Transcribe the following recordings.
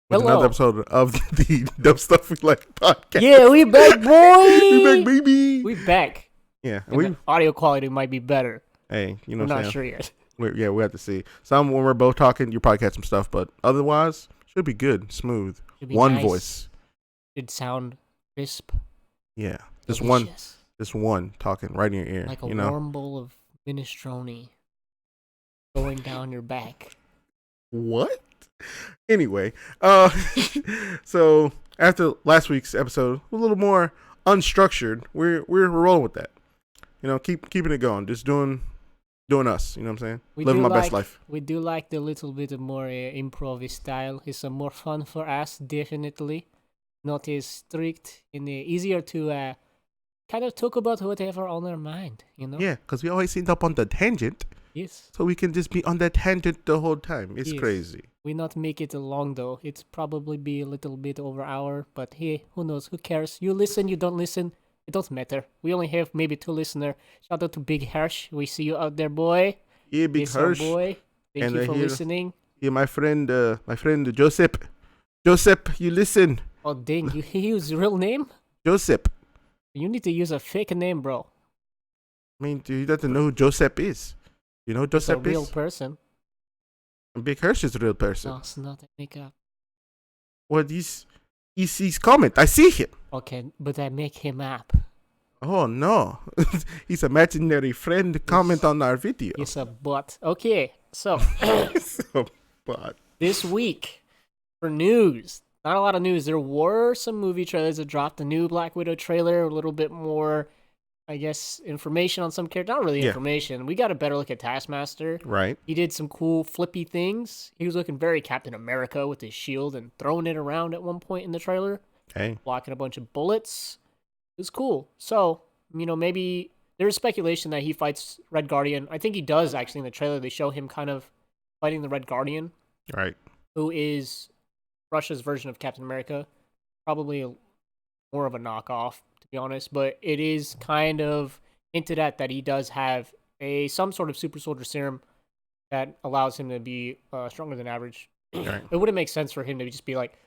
with another episode of the Dumb Stuff We Like podcast. Yeah, we back, boy. We back, baby. We back. Yeah, And the audio quality might be better. Hey, you know I'm what I'm not saying? sure yet. We have to see. Some when we're both talking, you probably catch some stuff, but otherwise, should be good, smooth. Should be One nice. voice. Should sound crisp. Yeah, Delicious. just one talking right in your ear. Like a you know? warm bowl of minestrone going down your back. What? Anyway, so after last week's episode, a little more unstructured. We're rolling with that. You know, keeping it going. Just doing us. You know what I'm saying? Living my best life. We do like the little bit of more improv style. It's more fun for us, definitely. Not as strict and easier to kind of talk about whatever on our mind, you know? Yeah, because we always end up on the tangent. Yes. So we can just be on that tangent the whole time. It's Yes. crazy. We not make it long though. It's probably be a little bit over hour, but hey, who knows? Who cares? You listen, you don't listen. It don't matter. We only have maybe 2 listeners. Shout out to Big Hirsch. We see you out there, boy. Yeah, Big Yes, our Hirsch. boy. Thank And you for here- listening. Yeah, my friend Joseph. Joseph, you listen. Oh dang, he used real name? Joseph. You need to use a fake name, bro. I mean, you have to know who Joseph is. You know who It's a Joseph real is? person. Big Hirsch is a real person. No, it's not a makeup. Well, he's comment. I see him. Okay, but I make him up. Oh no, he's imaginary friend. Comment on our video. He's a butt. Okay, so So, but this week for news, not a lot of news. There were some movie trailers that dropped. The new Black Widow trailer, a little bit more, I guess, information on some characters. Not really Yeah. information. We got a better look at Taskmaster. right. He did some cool flippy things. He was looking very Captain America with his shield and throwing it around at one point in the trailer, Hey, blocking a bunch of bullets. It was cool. So, you know, maybe there's speculation that he fights Red Guardian. I think he does, actually, in the trailer. They show him kind of fighting the Red Guardian, right. who is Russia's version of Captain America. Probably more of a knockoff, to be honest. But it is kind of hinted at that he does have some sort of super soldier serum that allows him to be stronger than average. Right. It wouldn't make sense for him to just be like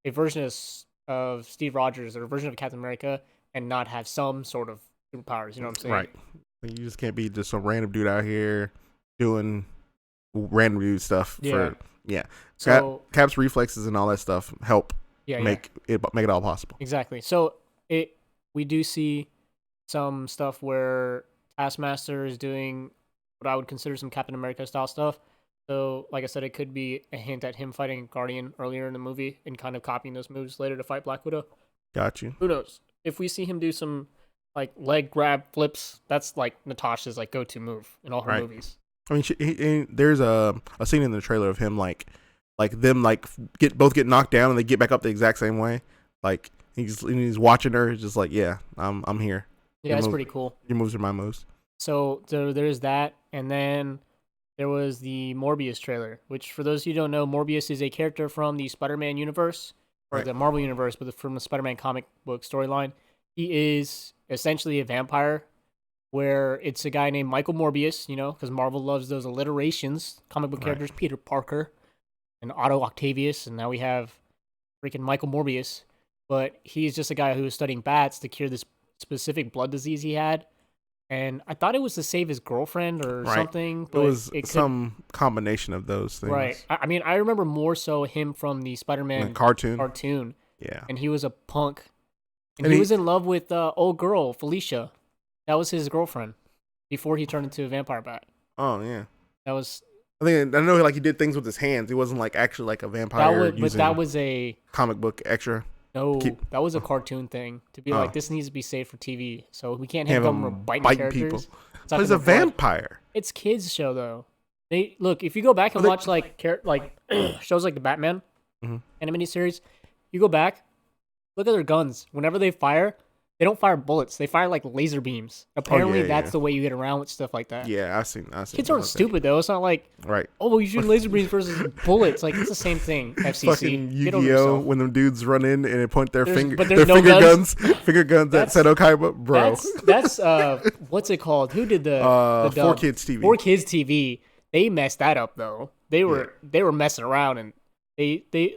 a version of Steve Rogers or a version of Captain America and not have some sort of superpowers. You know what I'm saying? Right. You just can't be just some random dude out here doing random dude stuff. Yeah. So Cap's reflexes and all that stuff help yeah, make it all possible. exactly. So we do see some stuff where Taskmaster is doing what I would consider some Captain America style stuff. So, like I said, it could be a hint at him fighting Guardian earlier in the movie and kind of copying those moves later to fight Black Widow. Got you. Who knows? If we see him do some like leg grab flips, that's like Natasha's like go-to move in all her Right. movies. I mean, there's a scene in the trailer of him like them get knocked down and they get back up the exact same way. Like he's watching her, just like, yeah, I'm here. Yeah, that's pretty cool. Your moves are my moves. So there's that, and then there was the Morbius trailer, which for those of you who don't know, Morbius is a character from the Spider-Man universe, or Right. the Marvel universe, but from the Spider-Man comic book storyline. He is essentially a vampire, where it's a guy named Michael Morbius, you know, because Marvel loves those alliterations, comic book Right. characters, Peter Parker, and Otto Octavius, and now we have freaking Michael Morbius. But he's just a guy who was studying bats to cure this specific blood disease he had. And I thought it was to save his girlfriend or Right. something. It But was could- some combination of those things. right. I mean, I remember more so him from the Spider-Man The cartoon. cartoon, Yeah. and he was a punk, and And he he- was in love with old girl Felicia. That was his girlfriend before he turned into a vampire bat. Oh yeah. That was I know like he did things with his hands. He wasn't like actually like a vampire. that was a comic book extra. that was a cartoon thing to be Oh. like, this needs to be safe for TV, so we can't have Have them him biting biting characters. people. It's But not he's a gonna blood. vampire. It's kids show though. They look, if you go back and watch like shows like the Batman Mhm. animated series, you go back, look at their guns. Whenever they fire, they don't fire bullets. They fire like laser beams. Apparently, that's yeah. the way you get around with stuff like that. Yeah, I've seen. Kids stuff aren't like stupid though. It's not like, that. Right. oh, well, you shoot laser beams versus bullets. Like it's the same thing. FCC. Fucking Get over Yu-Gi-Oh! yourself. When them dudes run in and they point their There's their no finger guns. finger guns at That's- Seto Kaiba, bro. That's what's it called? Who did the dub? 4Kids TV. 4Kids TV. They messed that up though. They were messing around and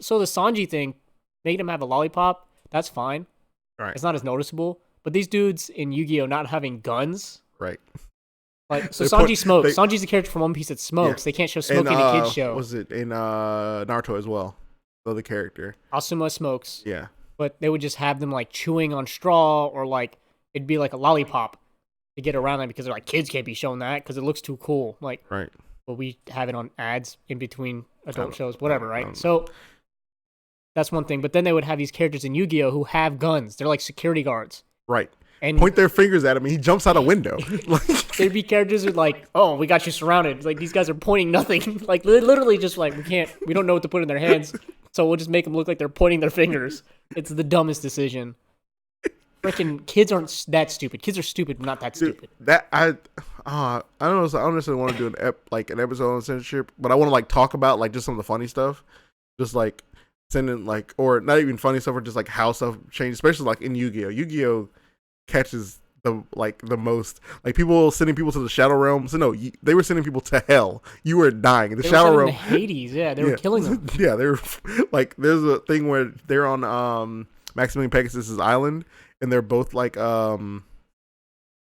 So the Sanji thing, making him have a lollipop, that's fine. Right. It's not as noticeable. But these dudes in Yu-Gi-Oh not having guns, Right. like so They Sanji put- smokes. they- Sanji's a character from One Piece that smokes. They can't show smoke And in a kids show. was it in Naruto as well? The other character. Asuma smokes, Yeah. but they would just have them like chewing on straw or like it'd be like a lollipop to get around that because they're like kids can't be shown that because it looks too cool. Like, Right. but we have it on ads in between adult don't- shows, whatever, I right? don't- So that's one thing. But then they would have these characters in Yu-Gi-Oh who have guns. They're like security guards. Right. And Point their fingers at him and he jumps out a window. Like, there'd be characters who like, oh, we got you surrounded. Like these guys are pointing nothing. Like literally just like we don't know what to put in their hands, so we'll just make them look like they're pointing their fingers. It's the dumbest decision. Freaking kids aren't that stupid. Kids are stupid, but not that dude, stupid. that I don't know. I don't necessarily want to do an episode on censorship, but I want to like talk about like just some of the funny stuff, just like sending like or not even funny stuff or just like how stuff changes, especially like in Yu-Gi-Oh. Yu-Gi-Oh catches the most like people sending people to the Shadow Realm. So no, they were sending people to hell. You were dying in the They Shadow were Realm. sending them to Hades, yeah, they were killing them. Yeah, they were like there's a thing where they're on Maximilian Pegasus's island and they're both like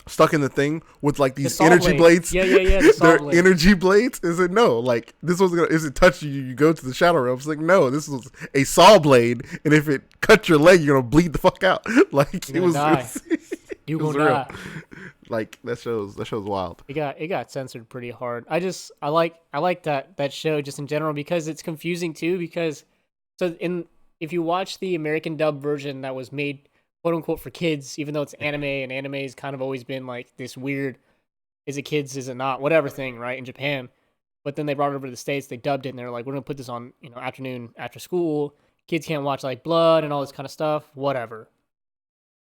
stuck in the thing with like these saw energy blades. Yeah, the saw They're blades. energy blades. Is it no? Like this was gonna. If it touch you, you go to the Shadow Realm. It's like no, this was a saw blade, and if it cut your leg, you're gonna bleed the fuck out. Like You're gonna die. You it was gonna die. Like that show's wild. It got censored pretty hard. I like that show just in general because it's confusing too because if you watch the American dub version that was made quote unquote for kids, even though it's anime and anime has kind of always been like this weird is it kids, is it not, whatever thing, right, in Japan. But then they brought it over to the States, they dubbed it and they're like, we're gonna put this on, afternoon after school. Kids can't watch like blood and all this kind of stuff, whatever.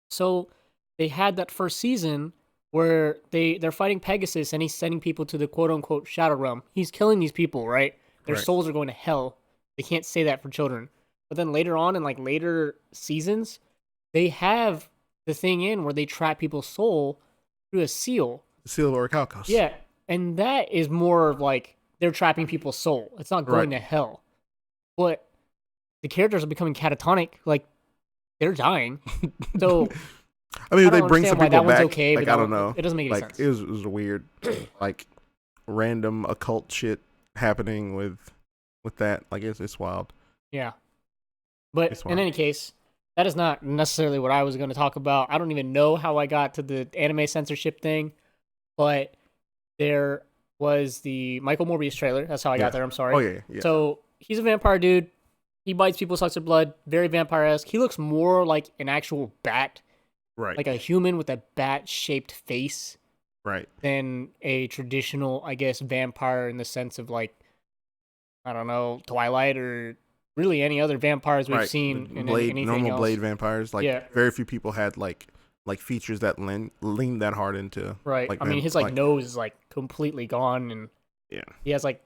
So they had that first season where they're fighting Pegasus and he's sending people to the quote unquote Shadow Realm. He's killing these people, right? Their Right. souls are going to hell. They can't say that for children. But then later on in like later seasons, they have the thing in where they trap people's soul through a seal. Seal of Orichalcos. Yeah. And that is more of like they're trapping people's soul. It's not going to hell. But the characters are becoming catatonic, like they're dying. So I mean, I they don't bring some understand why people that one's back. okay, like but I don't know. it doesn't make any Like sense. it was weird, like random occult shit happening with that. Like it's wild. Yeah. But It's in wild. any case, that is not necessarily what I was going to talk about. I don't even know how I got to the anime censorship thing, but there was the Michael Morbius trailer. That's how I Yeah. got there. I'm sorry. Oh yeah. So he's a vampire dude. He bites people, sucks their blood. Very vampire-esque. He looks more like an actual bat, Right. like a human with a bat-shaped face right. than a traditional, I guess, vampire in the sense of like, I don't know, Twilight or really any other vampires we've Right. seen in Blade, anything normal else. blade vampires. Like Yeah. very few people had like features that lean that hard into. Right. Like I mean, vamp- his like nose is like completely gone, and Yeah. he has like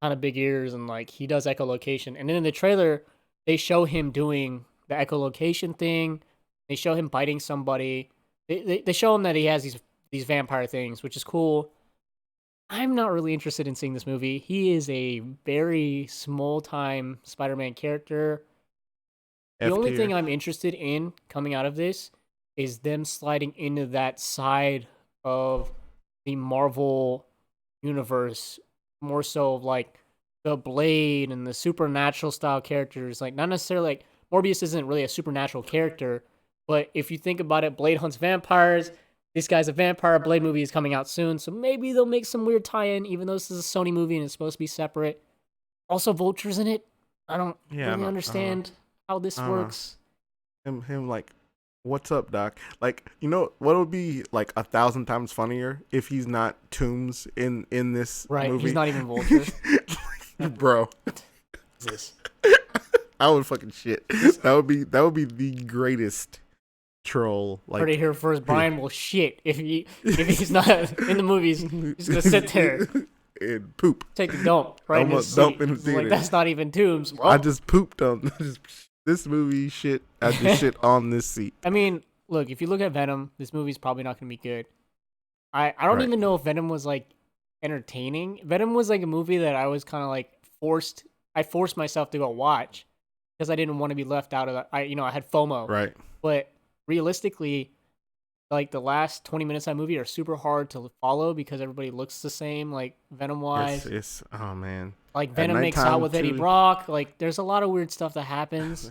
kind of big ears, and like he does echolocation. And then in the trailer, they show him doing the echolocation thing. They show him biting somebody. They show him that he has these vampire things, which is cool. I'm not really interested in seeing this movie. He is a very small time Spider-Man character. The F only tier. thing I'm interested in coming out of this is them sliding into that side of the Marvel universe, more so of like the Blade and the supernatural style characters. Like, not necessarily like Morbius isn't really a supernatural character, but if you think about it, Blade hunts vampires. This guy's a vampire. A Blade movie is coming out soon, so maybe they'll make some weird tie-in, even though this is a Sony movie and it's supposed to be separate. Also, Vulture's in it. I don't really understand how this works. him like, what's up, Doc? Like, you know what would be like 1,000 times funnier if he's not Toombs in this Right, movie? he's not even Vulture. Bro, this. I would fucking shit. That would be the greatest troll. Like Heard it here first. Brian will shit if he's not in the movies. He's gonna sit there, and poop. take a dump right in his Almost dump seat. in the He's like, theater. that's not even Tombs. Well, I just pooped on this movie. Shit, I just shit on this seat. I mean, look, if you look at Venom, this movie's probably not gonna be good. I don't Right. even know if Venom was like entertaining. Venom was like a movie that I was kind of like forced. I forced myself to go watch because I didn't want to be left out of that. I had FOMO. Right. But realistically, like the last 20 minutes of that movie are super hard to follow because everybody looks the same, like Venom wise. It's oh man. Like At Venom makes out nighttime, with Eddie too. Brock. Like there's a lot of weird stuff that happens.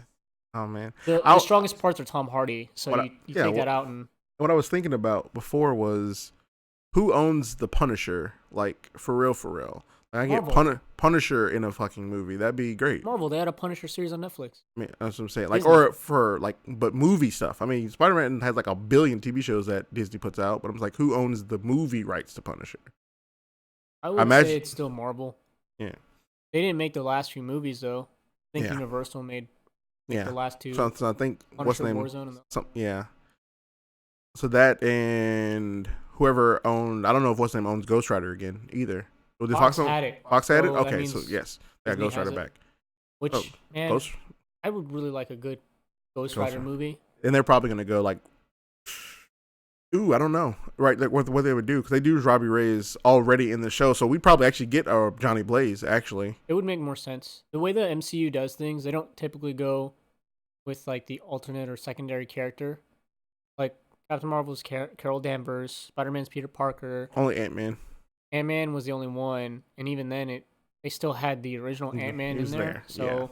Oh man. The I'll- strongest parts are Tom Hardy, so What I- you yeah, take that what- out and What I was thinking about before was who owns the Punisher, like for real, for real. Like, I get Marvel. Punisher in a fucking movie. That'd be great. Marvel. They had a Punisher series on Netflix. I mean, that's what I'm saying. Like, Disney. or for like, but movie stuff. I mean, Spider-Man has like a billion TV shows that Disney puts out, but I'm like, who owns the movie rights to Punisher? I would imagine- say it's still Marvel. Yeah. They didn't make the last few movies though. I think Yeah. Universal made the Yeah. last two. So I think what's Punisher the name? Warzone. And Yeah. So that and whoever owned, I don't know if what's the name owns Ghost Rider again either. Did Fox own- had it. Fox had it? So that Okay, so means yes. Yeah, Disney Ghost has Rider it. back. Which Oh, man, Ghost, I would really like a good Ghost Ghost Rider Rider. movie. and they're probably gonna go like, ooh, I don't know, right? Like what they would do because they do Robbie Reyes already in the show, so we'd probably actually get our Johnny Blaze actually. It would make more sense. The way the MCU does things, they don't typically go with like the alternate or secondary character. Like Captain Marvel's Carol Danvers, Spider-Man's Peter Parker, Only Ant-Man. Ant-Man was the only one, and even then they still had the original Mhm, Ant-Man he in was there. there, So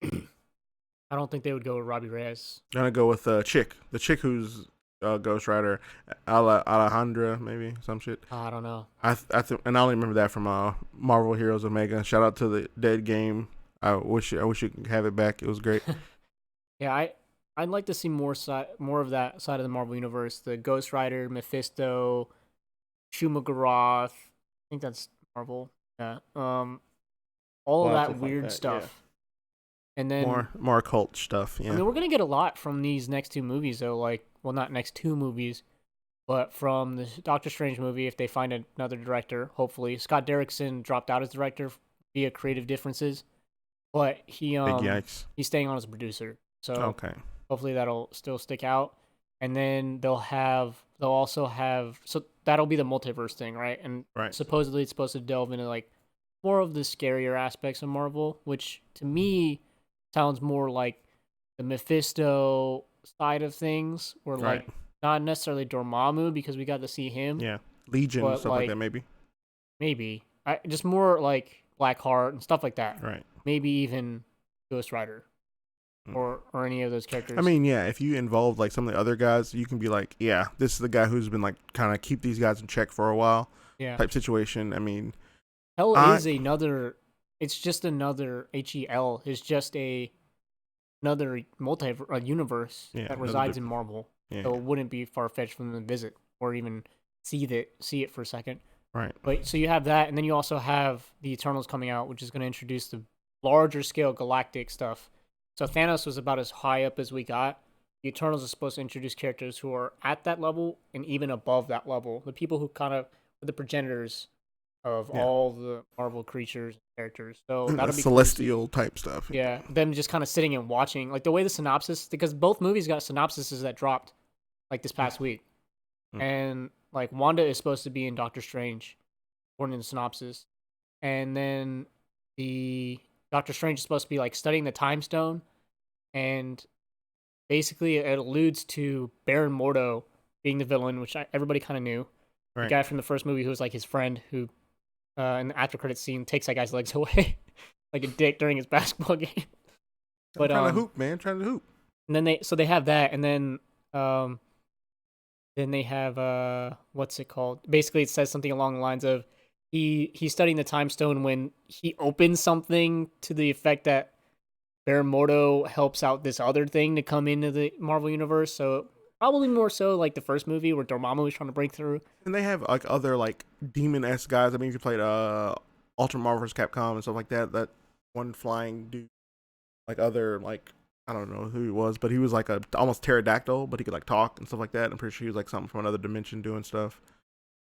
I don't think they would go with Robbie Reyes. Gonna go with the chick who's Ghost Rider, Alejandra maybe some shit. I don't know. And I only remember that from Marvel Heroes Omega. Shout out to the Dead Game. I wish you could have it back. It was great. Yeah, I'd like to see more of that side of the Marvel universe. The Ghost Rider, Mephisto, Shuma-Gorath. I think that's Marvel. Yeah. All of Lots that of like weird that, stuff. yeah. And then more occult stuff. I Yeah. mean, we're gonna get a lot from these next two movies, though. Like, well, not next two movies, but from the Doctor Strange movie, if they find another director, hopefully. Scott Derrickson dropped out as director via creative differences, but Big yikes. he's staying on as a producer. So Okay. hopefully that'll still stick out. And then they'll also have, so that'll be the multiverse thing, right? And Right. supposedly it's supposed to delve into like more of the scarier aspects of Marvel, which to me sounds more like the Mephisto side of things, or Right. like not necessarily Dormammu because we got to see him. Yeah. Legion But, stuff like like, that maybe. Maybe just more like Blackheart and stuff like that. Right. Maybe even Ghost Rider Mm. or any of those characters. I mean, yeah, if you involve like some of the other guys, you can be like, yeah, this is the guy who's been like kind of keep these guys in check for a while yeah. type situation. I mean, Hell I- is another. It's just another HEL. Is just another universe Yeah, that another resides big- in Marvel. yeah. So it wouldn't be far fetched for them to visit or even see it for a second. Right. But so you have that, and then you also have the Eternals coming out, which is going to introduce the larger scale galactic stuff. So Thanos was about as high up as we got. The Eternals are supposed to introduce characters who are at that level and even above that level. The people who kind of are the progenitors of Yeah. all the Marvel creatures and characters. So that'll be cool to see. Celestial type stuff. Yeah, them just kind of sitting and watching, like the way the synopsis, because both movies got synopsises that dropped like this past week, Mm. and like Wanda is supposed to be in Doctor Strange, according to the synopsis, and then the Doctor Strange is supposed to be like studying the Time Stone, and basically it alludes to Baron Mordo being the villain, which everybody kind of knew. Right. The guy from the first movie who was like his friend, who in the after credit scene takes that guy's legs away like a dick during his basketball game. But trying to hoop, man. Trying to hoop. and then they have that, and then they have what's it called? Basically, it says something along the lines of he's studying the Time Stone when he opens something to the effect that Baron Mordo helps out this other thing to come into the Marvel universe. So probably more so like the first movie where Dormammu was trying to break through. And they have like other like demon-esque guys. I mean, you played Ultra Marvel vs. Capcom and stuff like that. That one flying dude, like other like I don't know who he was, but he was like a almost pterodactyl, but he could like talk and stuff like that. I'm pretty sure he was like something from another dimension doing stuff.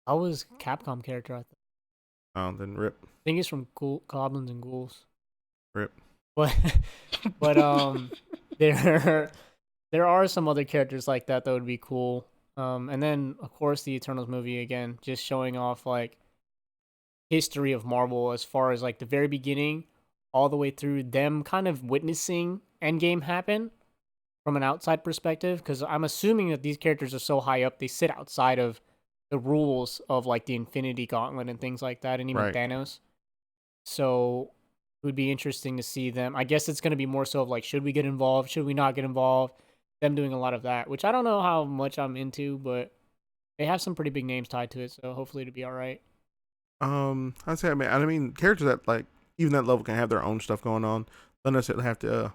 I was Capcom character. I Then rip. think he's from Goblins and Ghouls. Rip. But there are some other characters like that would be cool. And then of course the Eternals movie again, just showing off like history of Marvel as far as like the very beginning all the way through them kind of witnessing Endgame happen from an outside perspective, because I'm assuming that these characters are so high up, they sit outside of the rules of like the Infinity Gauntlet and things like that, and even Right. Thanos. So it would be interesting to see them. I guess it's going to be more so of like, should we get involved? Should we not get involved? Them doing a lot of that, which I don't know how much I'm into, but they have some pretty big names tied to it, so hopefully it'll be all right. I'd say I mean characters that like even that level can have their own stuff going on. Don't necessarily have to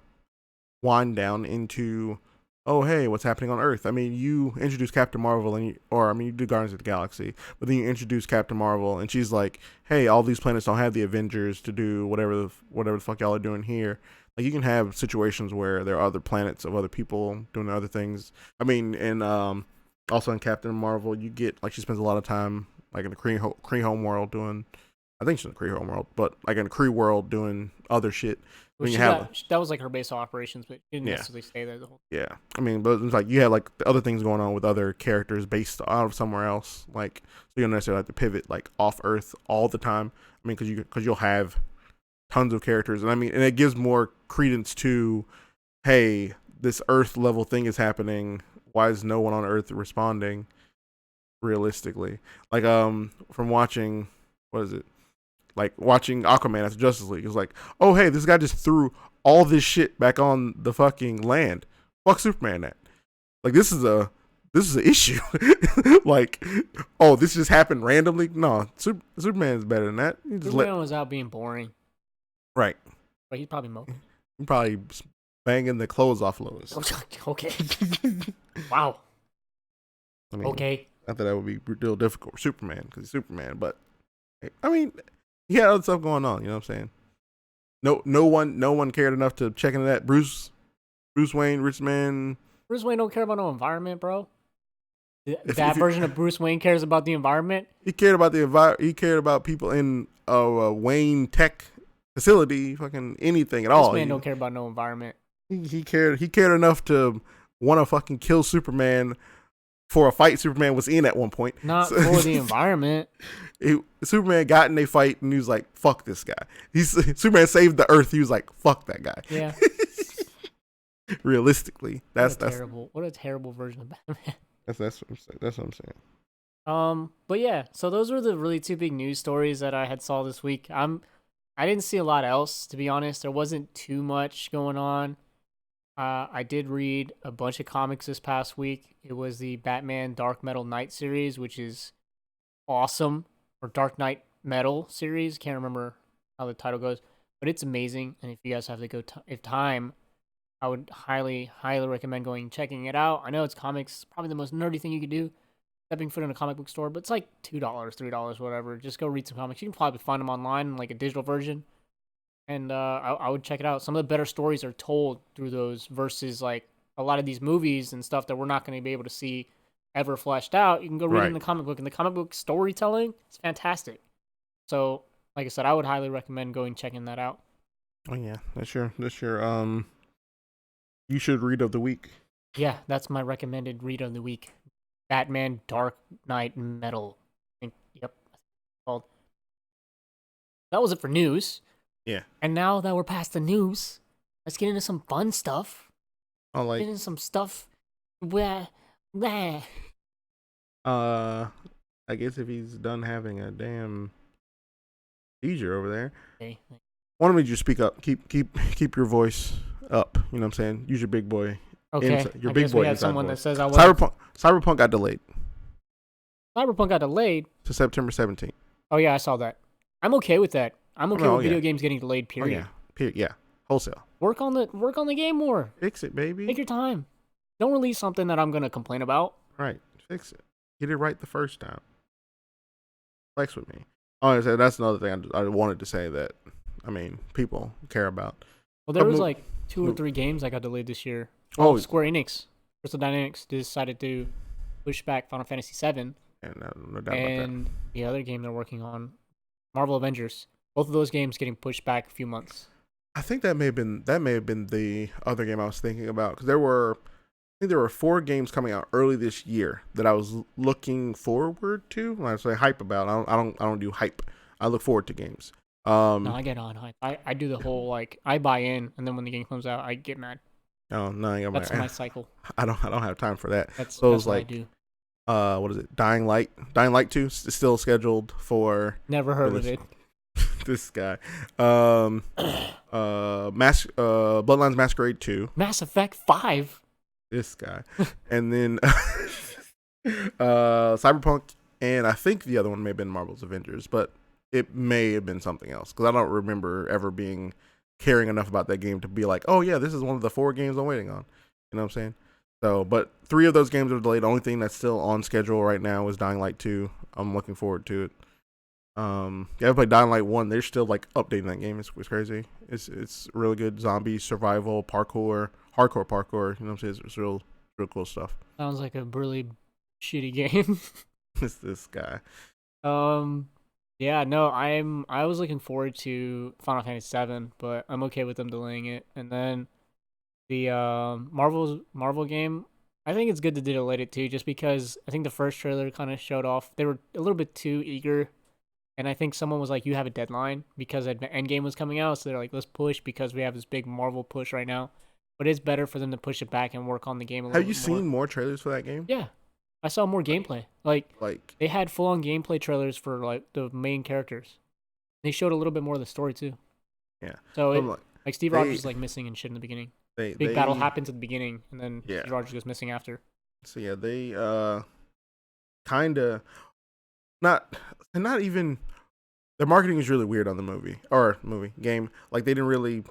wind down into, oh hey, what's happening on Earth. I mean, you introduce Captain Marvel or I mean you do Guardians of the Galaxy, but then you introduce Captain Marvel and she's like, hey, all these planets don't have the Avengers to do whatever the fuck y'all are doing here. Like you can have situations where there are other planets of other people doing other things. I mean, and also in Captain Marvel, you get like she spends a lot of time like in the Kree home world doing. I think she's in the Kree home world, but like in the Kree world doing other shit. Well, When you have that was like her base of operations, but she didn't yeah. necessarily stay there the whole. Yeah, I mean, but it's like you have like the other things going on with other characters based out of somewhere else. Like, so you don't necessarily have to pivot like off Earth all the time. I mean, because you'll have tons of characters, and I mean, and it gives more credence to, hey, this Earth level thing is happening. Why is no one on Earth responding? Realistically, like from watching, what is it? Like watching Aquaman after Justice League, it's like, oh hey, this guy just threw all this shit back on the fucking land. Fuck Superman that. Like this is an issue. Like, oh, this just happened randomly. No, Superman is better than that. Superman was out being boring, right. but he's probably moping. He's probably banging the clothes off Lois. Okay. Wow. I mean, Okay. not that that would be real difficult for Superman because he's Superman, but I mean, he had other stuff going on. You know what I'm saying? No one cared enough to check into that. Bruce Wayne, rich man. Bruce Wayne don't care about no environment, bro. If Version of Bruce Wayne cares about the environment. He cared about the environment. He cared about people in a Wayne Tech facility. Fucking anything at all. This man don't care about no environment. He cared. He cared enough to want to fucking kill Superman for a fight Superman was in at one point. Not for the environment. Superman got in a fight and he was like, "Fuck this guy." Superman saved the Earth. He was like, "Fuck that guy." Yeah. Realistically, that's terrible. What a terrible version of Batman. That's what I'm saying. But yeah, so those were the really two big news stories that I had saw this week. I didn't see a lot else, to be honest. There wasn't too much going on. I did read a bunch of comics this past week. It was the Batman Dark Metal Knight series, which is awesome, or Dark Knight Metal series. Can't remember how the title goes, but it's amazing. And if you guys have to go, if time, I would highly recommend going checking it out. I know it's comics, probably the most nerdy thing you could do, stepping foot in a comic book store, but it's like $2, $3, whatever. Just go read some comics. You can probably find them online, like a digital version. And I would check it out. Some of the better stories are told through those versus like a lot of these movies and stuff that we're not going to be able to see ever fleshed out. You can go read it in the comic book, and the comic book storytelling is fantastic. So, like I said, I would highly recommend going checking that out. Oh yeah, that's your you should read of the week. Yeah, that's my recommended read of the week. Batman Dark Knight Metal. I think, yep. Called. That was it for news. Yeah. And now that we're past the news, let's get into some fun stuff. Oh, like get into some stuff. Where, I guess if he's done having a damn seizure over there. Okay. Why don't you speak up? Keep your voice up. You know what I'm saying? Use your big boy. Okay. Your big boy. We had someone voice. that says I was. Cyberpunk got delayed. Cyberpunk got delayed to September 17th. Oh yeah, I saw that. I'm okay with that. I'm okay with video games getting delayed. Period. Oh, yeah. Yeah. Wholesale. Work on the game more. Fix it, baby. Take your time. Don't release something that I'm gonna complain about. Right. Fix it. Get it right the first time. Flex with me. Oh, that's another thing I wanted to say that, I mean, people care about. Well, there was like 2 or 3 games that got delayed this year. Oh, Square Enix, Crystal Dynamics decided to push back Final Fantasy VII. And no doubt and about that. The other game they're working on, Marvel Avengers. Both of those games getting pushed back a few months. I think that may have been the other game I was thinking about, because there were 4 games coming out early this year that I was looking forward to. When I say hype about, I don't do hype. I look forward to games. No, I get on hype. I do the whole like I buy in, and then when the game comes out, I get mad. Oh no, I got That's my my cycle. I don't have time for that. So That's it's what I like do. what is it? Dying Light 2 is still scheduled for Never heard of release. it. This guy. Bloodlines Masquerade 2. Mass Effect 5. This guy. And then Cyberpunk, and I think the other one may have been Marvel's Avengers, but it may have been something else because I don't remember ever being caring enough about that game to be like, oh yeah, this is one of the 4 games I'm waiting on. You know what I'm saying? So, but 3 of those games are delayed. The only thing that's still on schedule right now is Dying Light 2. I'm looking forward to it. Yeah, I played Dying Light 1. They're still like updating that game. It's crazy. It's really good zombie survival parkour, hardcore parkour. You know what I'm saying? It's real cool stuff. Sounds like a really shitty game. It's this guy. Yeah, no, I was looking forward to Final Fantasy 7, but I'm okay with them delaying it. And then the Marvel game, I think it's good to delay it too, just because I think the first trailer kind of showed off. They were a little bit too eager, and I think someone was like, "You have a deadline," because Endgame was coming out, so they're like, "Let's push because we have this big Marvel push right now." But it's better for them to push it back and work on the game a little Have you bit more. seen more trailers for that game? Yeah, I saw more gameplay. Like they had full on gameplay trailers for like the main characters. They showed a little bit more of the story too. Yeah. So it, like Steve Rogers is like missing and shit in the beginning. Big battle happens at the beginning, and then Steve Rogers goes missing after. So yeah, they kind of not even their marketing is really weird on the movie game. Like they didn't really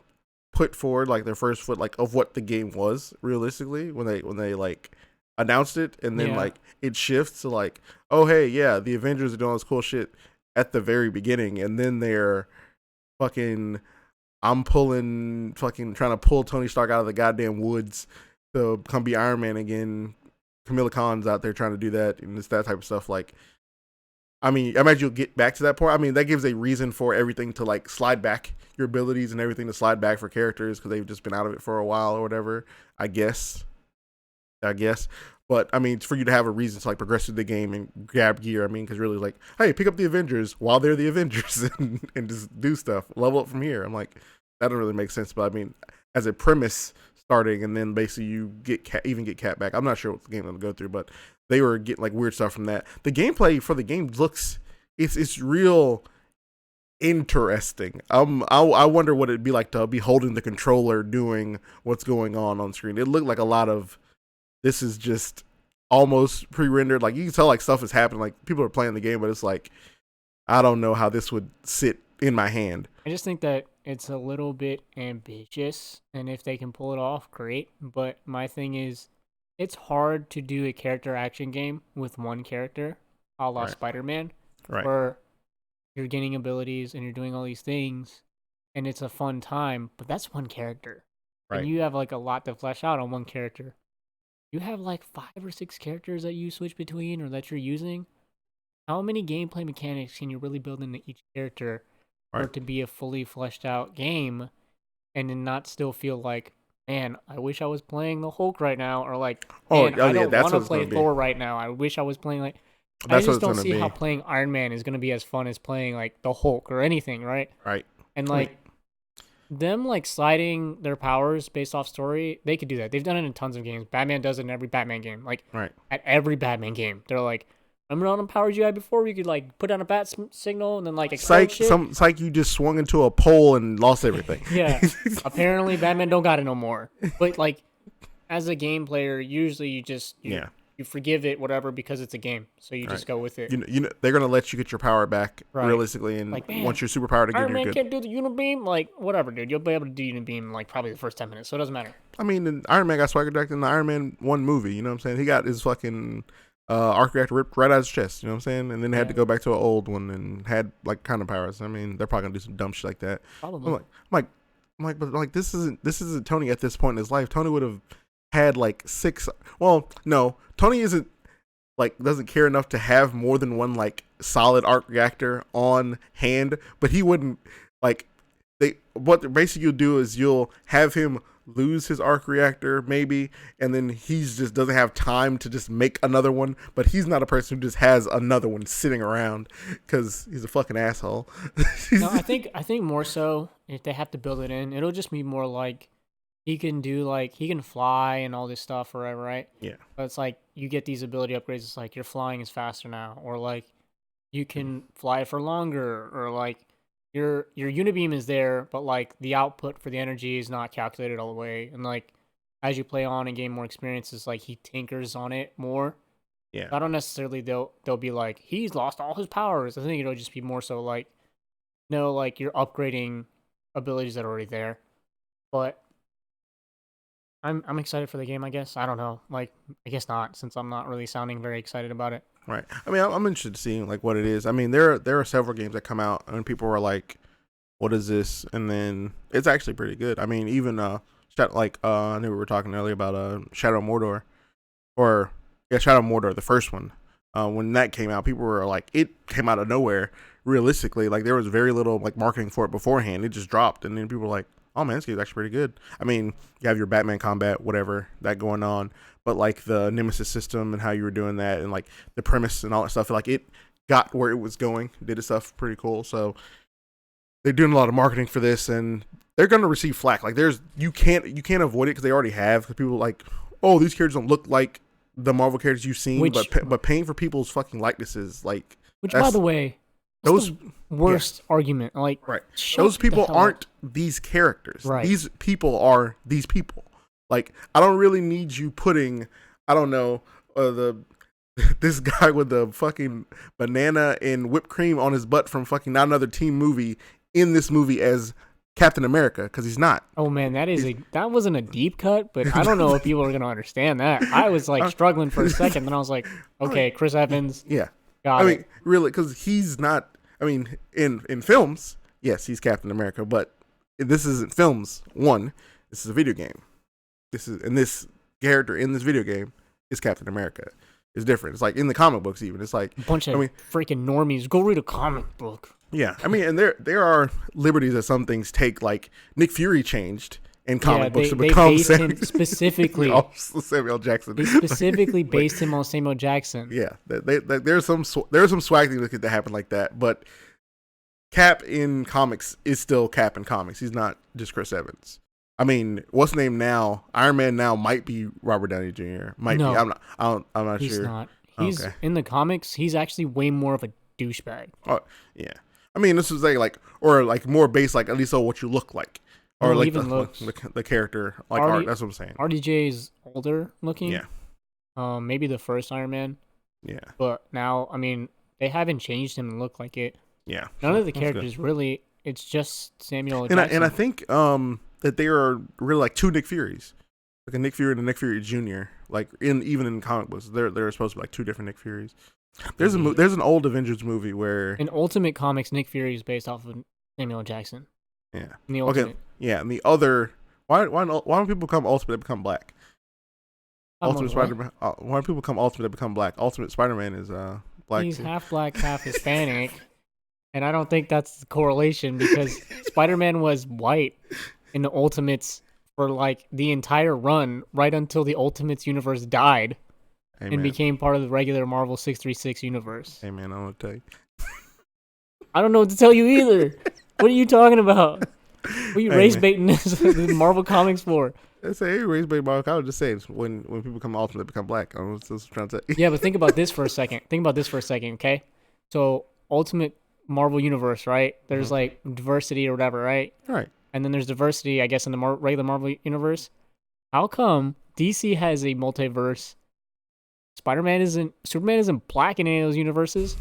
put forward like their first foot like of what the game was realistically when they like announced it, and then like it shifts to like, oh hey, yeah, the Avengers are doing all this cool shit at the very beginning, and then they're fucking I'm trying to pull Tony Stark out of the goddamn woods to come be Iron Man again. Kamala Khan's out there trying to do that, and it's that type of stuff. Like, I mean, I imagine you'll get back to that point. I mean, that gives a reason for everything to like slide back, your abilities and everything to slide back for characters because they've just been out of it for a while or whatever. I guess. But I mean, for you to have a reason to like progress through the game and grab gear, I mean, because really like, hey, pick up the Avengers while they're the Avengers and just do stuff, level up from here. I'm like, that don't really make sense. But I mean, as a premise starting, and then basically you get Cat back. I'm not sure what the game will go through, but they were getting like weird stuff from that. The gameplay for the game looks it's real interesting. I wonder what it'd be like to be holding the controller doing what's going on screen. It looked like a lot of this is just almost pre-rendered. Like you can tell like stuff is happening. Like people are playing the game, but it's like I don't know how this would sit in my hand. I just think that it's a little bit ambitious, and if they can pull it off, great. But my thing is, it's hard to do a character action game with one character, a la Spider-Man, where you're gaining abilities and you're doing all these things, and it's a fun time, but that's one character. And you have like a lot to flesh out on one character. You have like 5 or 6 characters that you switch between or that you're using. How many gameplay mechanics can you really build into each character for it to be a fully fleshed out game and then not still feel like, man, I wish I was playing the Hulk right now, or like, man, I don't want to play Thor right now. I wish I was playing like, I just don't see how playing Iron Man is going to be as fun as playing like the Hulk or anything, right? Right. And like them like sliding their powers based off story, they could do that. They've done it in tons of games. Batman does it in every Batman game. Like at every Batman game, they're like, remember on the powers you had before where you could like put on a bat signal and then like explode shit? It's like you just swung into a pole and lost everything. Yeah. Apparently Batman don't got it no more. But like as a game player, usually you forgive it, whatever, because it's a game. So you just go with it. You know they're gonna let you get your power back realistically, and like, once your superpower again, Iron Man can't do the Unibeam, like whatever, dude. You'll be able to do Unibeam like probably the first 10 minutes, so it doesn't matter. I mean, Iron Man got swagger jacked in the Iron Man 1 movie. You know what I'm saying? He got his fucking arc reactor ripped right out of his chest. You know what I'm saying? And then they had to go back to an old one and had like kind of powers. I mean, they're probably gonna do some dumb shit like that. Probably. But this isn't Tony at this point in his life. Tony would have had like 6. Well, no, Tony isn't. Like doesn't care enough to have more than one like solid arc reactor on hand, but he wouldn't like what basically you'll do is you'll have him lose his arc reactor maybe, and then he's just doesn't have time to just make another one. But he's not a person who just has another one sitting around because he's a fucking asshole. No, I think more so if they have to build it in, it'll just be more like he can fly and all this stuff forever, right? Yeah. But it's like you get these ability upgrades. It's like your flying is faster now, or like you can fly for longer, or like your unibeam is there, but like the output for the energy is not calculated all the way. And like as you play on and gain more experiences, like he tinkers on it more. Yeah. I don't necessarily they'll be like he's lost all his powers. I think it'll just be more so like no, like you're upgrading abilities that are already there. But I'm excited for the game, I guess. I don't know. Like I guess not, since I'm not really sounding very excited about it. Right. I mean, I'm interested to see like what it is. I mean, there are several games that come out and people were like, "What is this?" And then it's actually pretty good. I mean, even I knew we were talking earlier about Shadow Mordor, or Shadow Mordor, the first one. When that came out, people were like, it came out of nowhere. Realistically, like there was very little like marketing for it beforehand. It just dropped, and then people were like, "Oh man, this game's actually pretty good." I mean, you have your Batman combat, whatever that going on, but like the Nemesis system and how you were doing that, and like the premise and all that stuff, like it got where it was going, did its stuff pretty cool. So they're doing a lot of marketing for this, and they're going to receive flack. Like you can't avoid it because they already have. Because people are like, "Oh, these characters don't look like the Marvel characters you've seen," but paying for people's fucking likenesses, like by the way. Those worst argument, like right. Those people aren't these characters. Right. These people are these people. Like I don't really need you putting, I don't know, this guy with the fucking banana and whipped cream on his butt from fucking Not Another Teen Movie in this movie as Captain America, because he's not. Oh man, that wasn't a deep cut, but I don't know if people are gonna understand that. I was like struggling for a second, then I was like, okay, Chris Evans. Yeah. Got it. Mean, really, because he's not. I mean, in films, yes, he's Captain America, but this isn't films. One, this is a video game. This character in this video game is Captain America. It's different. It's like in the comic books, even. It's like a bunch of freaking normies. Go read a comic book. Yeah, I mean, and there are liberties that some things take. Like Nick Fury changed in comic books to become him specifically Samuel Jackson. They specifically based him on Samuel Jackson. Yeah, there's some swag things that happen like that, but Cap in comics is still Cap in comics. He's not just Chris Evans. I mean, what's his name now? Iron Man now might be Robert Downey Jr. Might be. I'm not he's sure. He's not. He's okay. In the comics. He's actually way more of a douchebag. Oh yeah. I mean, this is like more based like at least on what you look like. Or like the character, like art. That's what I'm saying. RDJ is older looking. Yeah. Maybe the first Iron Man. Yeah. But now, I mean, they haven't changed him to look like it. Yeah. None of the characters really. It's just Samuel Jackson. And I think that they are really like two Nick Furies, like a Nick Fury and a Nick Fury Jr. Like even in comic books, they're supposed to be like two different Nick Furies. There's an old Avengers movie where in Ultimate Comics, Nick Fury is based off of Samuel Jackson. Yeah. In the Ultimate. Okay. Yeah, and the other why don't people become Ultimate and become black? Ultimate Spider-Man. Why do people become Ultimate and become black? Ultimate Spider-Man is black. He's half black, half Hispanic, and I don't think that's the correlation because Spider-Man was white in the Ultimates for like the entire run, right until the Ultimates universe died. Hey, and became part of the regular Marvel 636 universe. Hey man, I want to tell you. I don't know what to tell you either. What are you talking about? What are you race baiting this Marvel Comics for? I say race baiting Marvel Comics. Just saying when people become Ultimate, they become black. I don't know what I'm trying to say. Yeah, but think about this for a second. Okay? So Ultimate Marvel Universe, right? There's like diversity or whatever, right? Right. And then there's diversity, I guess, in the regular Marvel Universe. How come DC has a multiverse? Superman isn't black in any of those universes.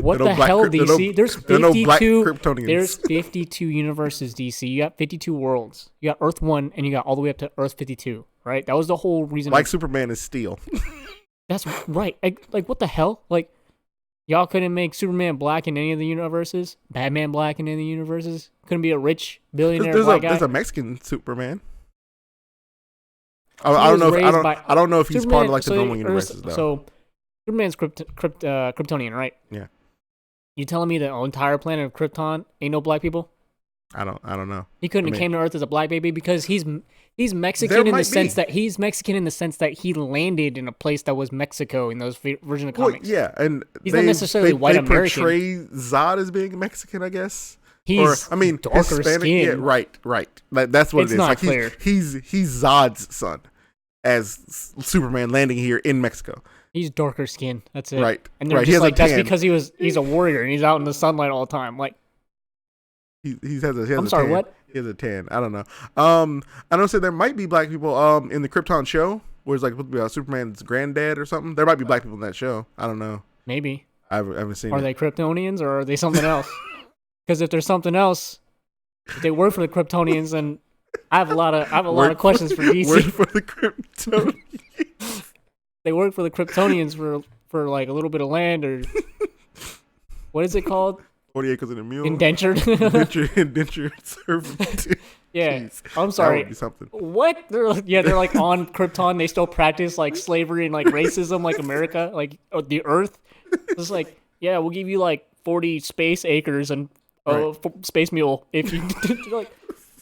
What the hell, DC? There's 52. There's 52 universes, DC. You got 52 worlds. You got Earth 1, and you got all the way up to Earth 52. Right? That was the whole reason. Like Superman is steel. That's right. Like what the hell? Like y'all couldn't make Superman black in any of the universes. Batman black in any of the universes. Couldn't be a rich billionaire black guy. There's a Mexican Superman. I don't know if he's Superman, part of like the normal universes though. So Superman's Kryptonian, right? Yeah. You telling me the entire planet of Krypton ain't no black people? I don't know. He couldn't have came to Earth as a black baby because he's Mexican in the sense that he's Mexican in the sense that he landed in a place that was Mexico in those version of comics. Yeah, and he's not necessarily white American. They portray Zod as being Mexican, I guess. He's darker Hispanic skin. Yeah, right. That's what it is. Not clear. He's Zod's son, as Superman landing here in Mexico. He's darker skin. That's it. Right. And they're just like, that's because he's a warrior and he's out in the sunlight all the time. Like, he has a I'm sorry, tan. what? He has a tan. I don't know. I don't say there might be black people in the Krypton show where it's like Superman's granddad or something. There might be black people in that show. I don't know. Maybe. I haven't seen. Are they Kryptonians or are they something else? Because if there's something else, if they work for the Kryptonians, then I have a lot of questions for DC. Work for the Kryptonians. They work for the Kryptonians for like a little bit of land or what is it called? 40 acres and a mule. Indentured. Indentured servant. Yeah. Jeez, I'm sorry. That would be something. What? They're like on Krypton. They still practice like slavery and like racism, like America, like the Earth. It's like, yeah, we'll give you like 40 space acres and space mule if you like.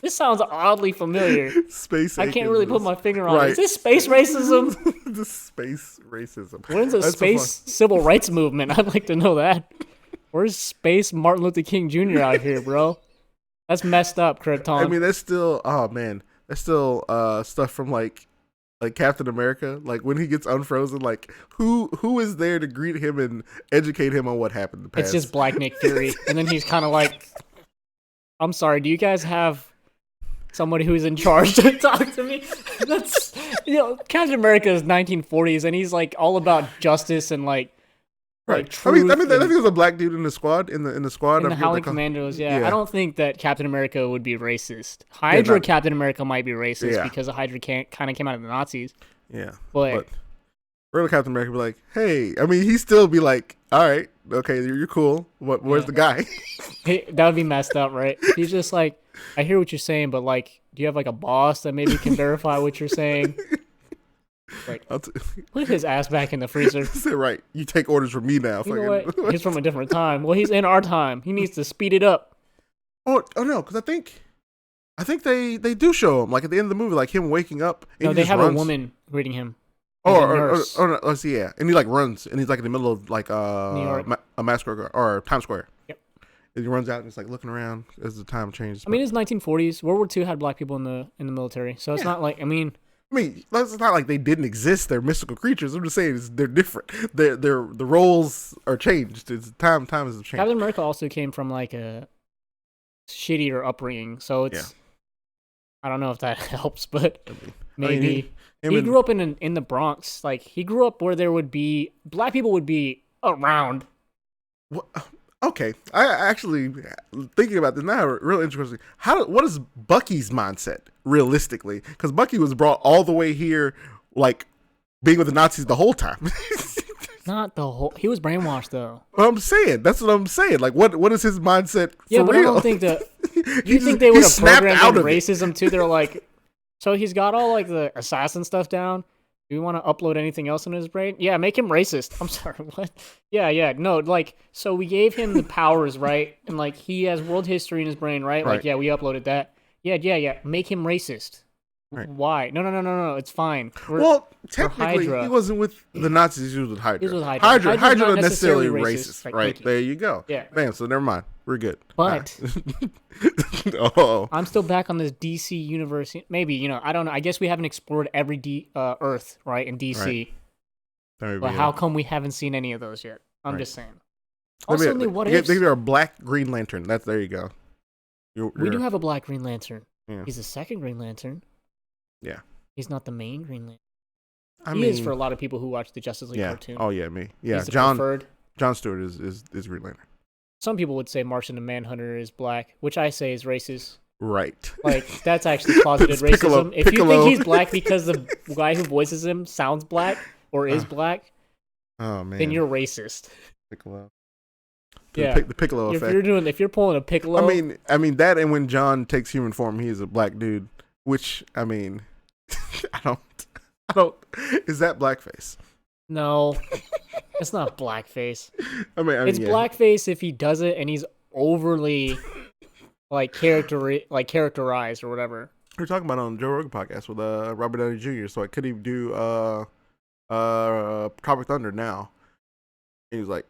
This sounds oddly familiar. Space. I can't really put my finger on it. Is this space racism? The space racism. When's the space civil rights movement? I'd like to know that. Where's space Martin Luther King Jr. out here, bro? That's messed up, Krypton. I mean, that's still. Oh man, that's still stuff from like Captain America. Like when he gets unfrozen, like who is there to greet him and educate him on what happened in the past? It's just Black Nick Fury, and then he's kind of like, "I'm sorry, do you guys have somebody who's in charge to talk to me?" That's Captain America is 1940s, and he's like all about justice and like. Right. Like I think there was a black dude in the squad. In the squad. In the Howling Commandos, yeah. I don't think that Captain America would be racist. Hydra Captain America might be racist because the Hydra kind of came out of the Nazis. Yeah. But real Captain America would be like, hey, I mean, he'd still be like, all right, okay, you're cool. Where's the guy? That would be messed up, right? He's just like, I hear what you're saying, but like, do you have like a boss that maybe can verify what you're saying? Like, put his ass back in the freezer. Right. You take orders from me now. You know what? He's from a different time. Well, he's in our time. He needs to speed it up. Oh no, because I think they do show him like at the end of the movie, like him waking up. And no, they have a woman greeting him. Or yeah, and he like runs, and he's like in the middle of like a Masquerade or Times Square. Yep. And he runs out and he's like looking around as the time changes. I mean, it's 1940s. World War II had black people in the military, so it's not like it's not like they didn't exist. They're mystical creatures. I'm just saying they're different. The roles are changed. It's time has changed. Captain America also came from like a shittier upbringing, so it's I don't know if that helps, but maybe he grew up in the Bronx. Like he grew up where there would be black people would be around. Okay, I actually thinking about this now. Real interesting. What is Bucky's mindset realistically? Because Bucky was brought all the way here, like being with the Nazis the whole time. Not the whole. He was brainwashed though. Well, I'm saying that's what I'm saying. Like, what is his mindset? Yeah, for but real? I don't think that. You think they would have programmed racism too? They're like, so he's got all like the assassin stuff down. Do we want to upload anything else in his brain? Yeah, make him racist. I'm sorry, what? Yeah, no, like, so we gave him the powers, right? And, like, he has world history in his brain, right? Like, yeah, we uploaded that. Yeah, make him racist. Right. Why? No, it's fine. Technically, he wasn't with the Nazis, he was with Hydra. He was with Hydra. Hydra not necessarily racist. Right, there you go. Yeah. Bam, so never mind. We're good. But, I'm still back on this DC universe. Maybe, I don't know. I guess we haven't explored every Earth, right, in DC. Right. But how come we haven't seen any of those yet? I'm just saying. Also, what ifs? Maybe our Black Green Lantern. There you go. We do have a Black Green Lantern. Yeah. He's the second Green Lantern. Yeah. He's not the main Green Lantern. He is for a lot of people who watch the Justice League cartoon. Oh, yeah, me. Yeah, he's preferred. John Stewart is Green Lantern. Some people would say Martian the Manhunter is black, which I say is racist. Right. Like, that's actually closeted racism. If you think he's black because the guy who voices him sounds black or is black, then you're racist. Piccolo. Yeah. The Piccolo effect. If you're pulling a Piccolo. I mean that, and when John takes human form, he is a black dude, which, I mean, I don't, is that blackface? No, it's not blackface. I mean, it's blackface if he does it and he's overly characterized or whatever. We're talking about it on Joe Rogan podcast with Robert Downey Jr. So I could even do Tropic Thunder now. And he's like,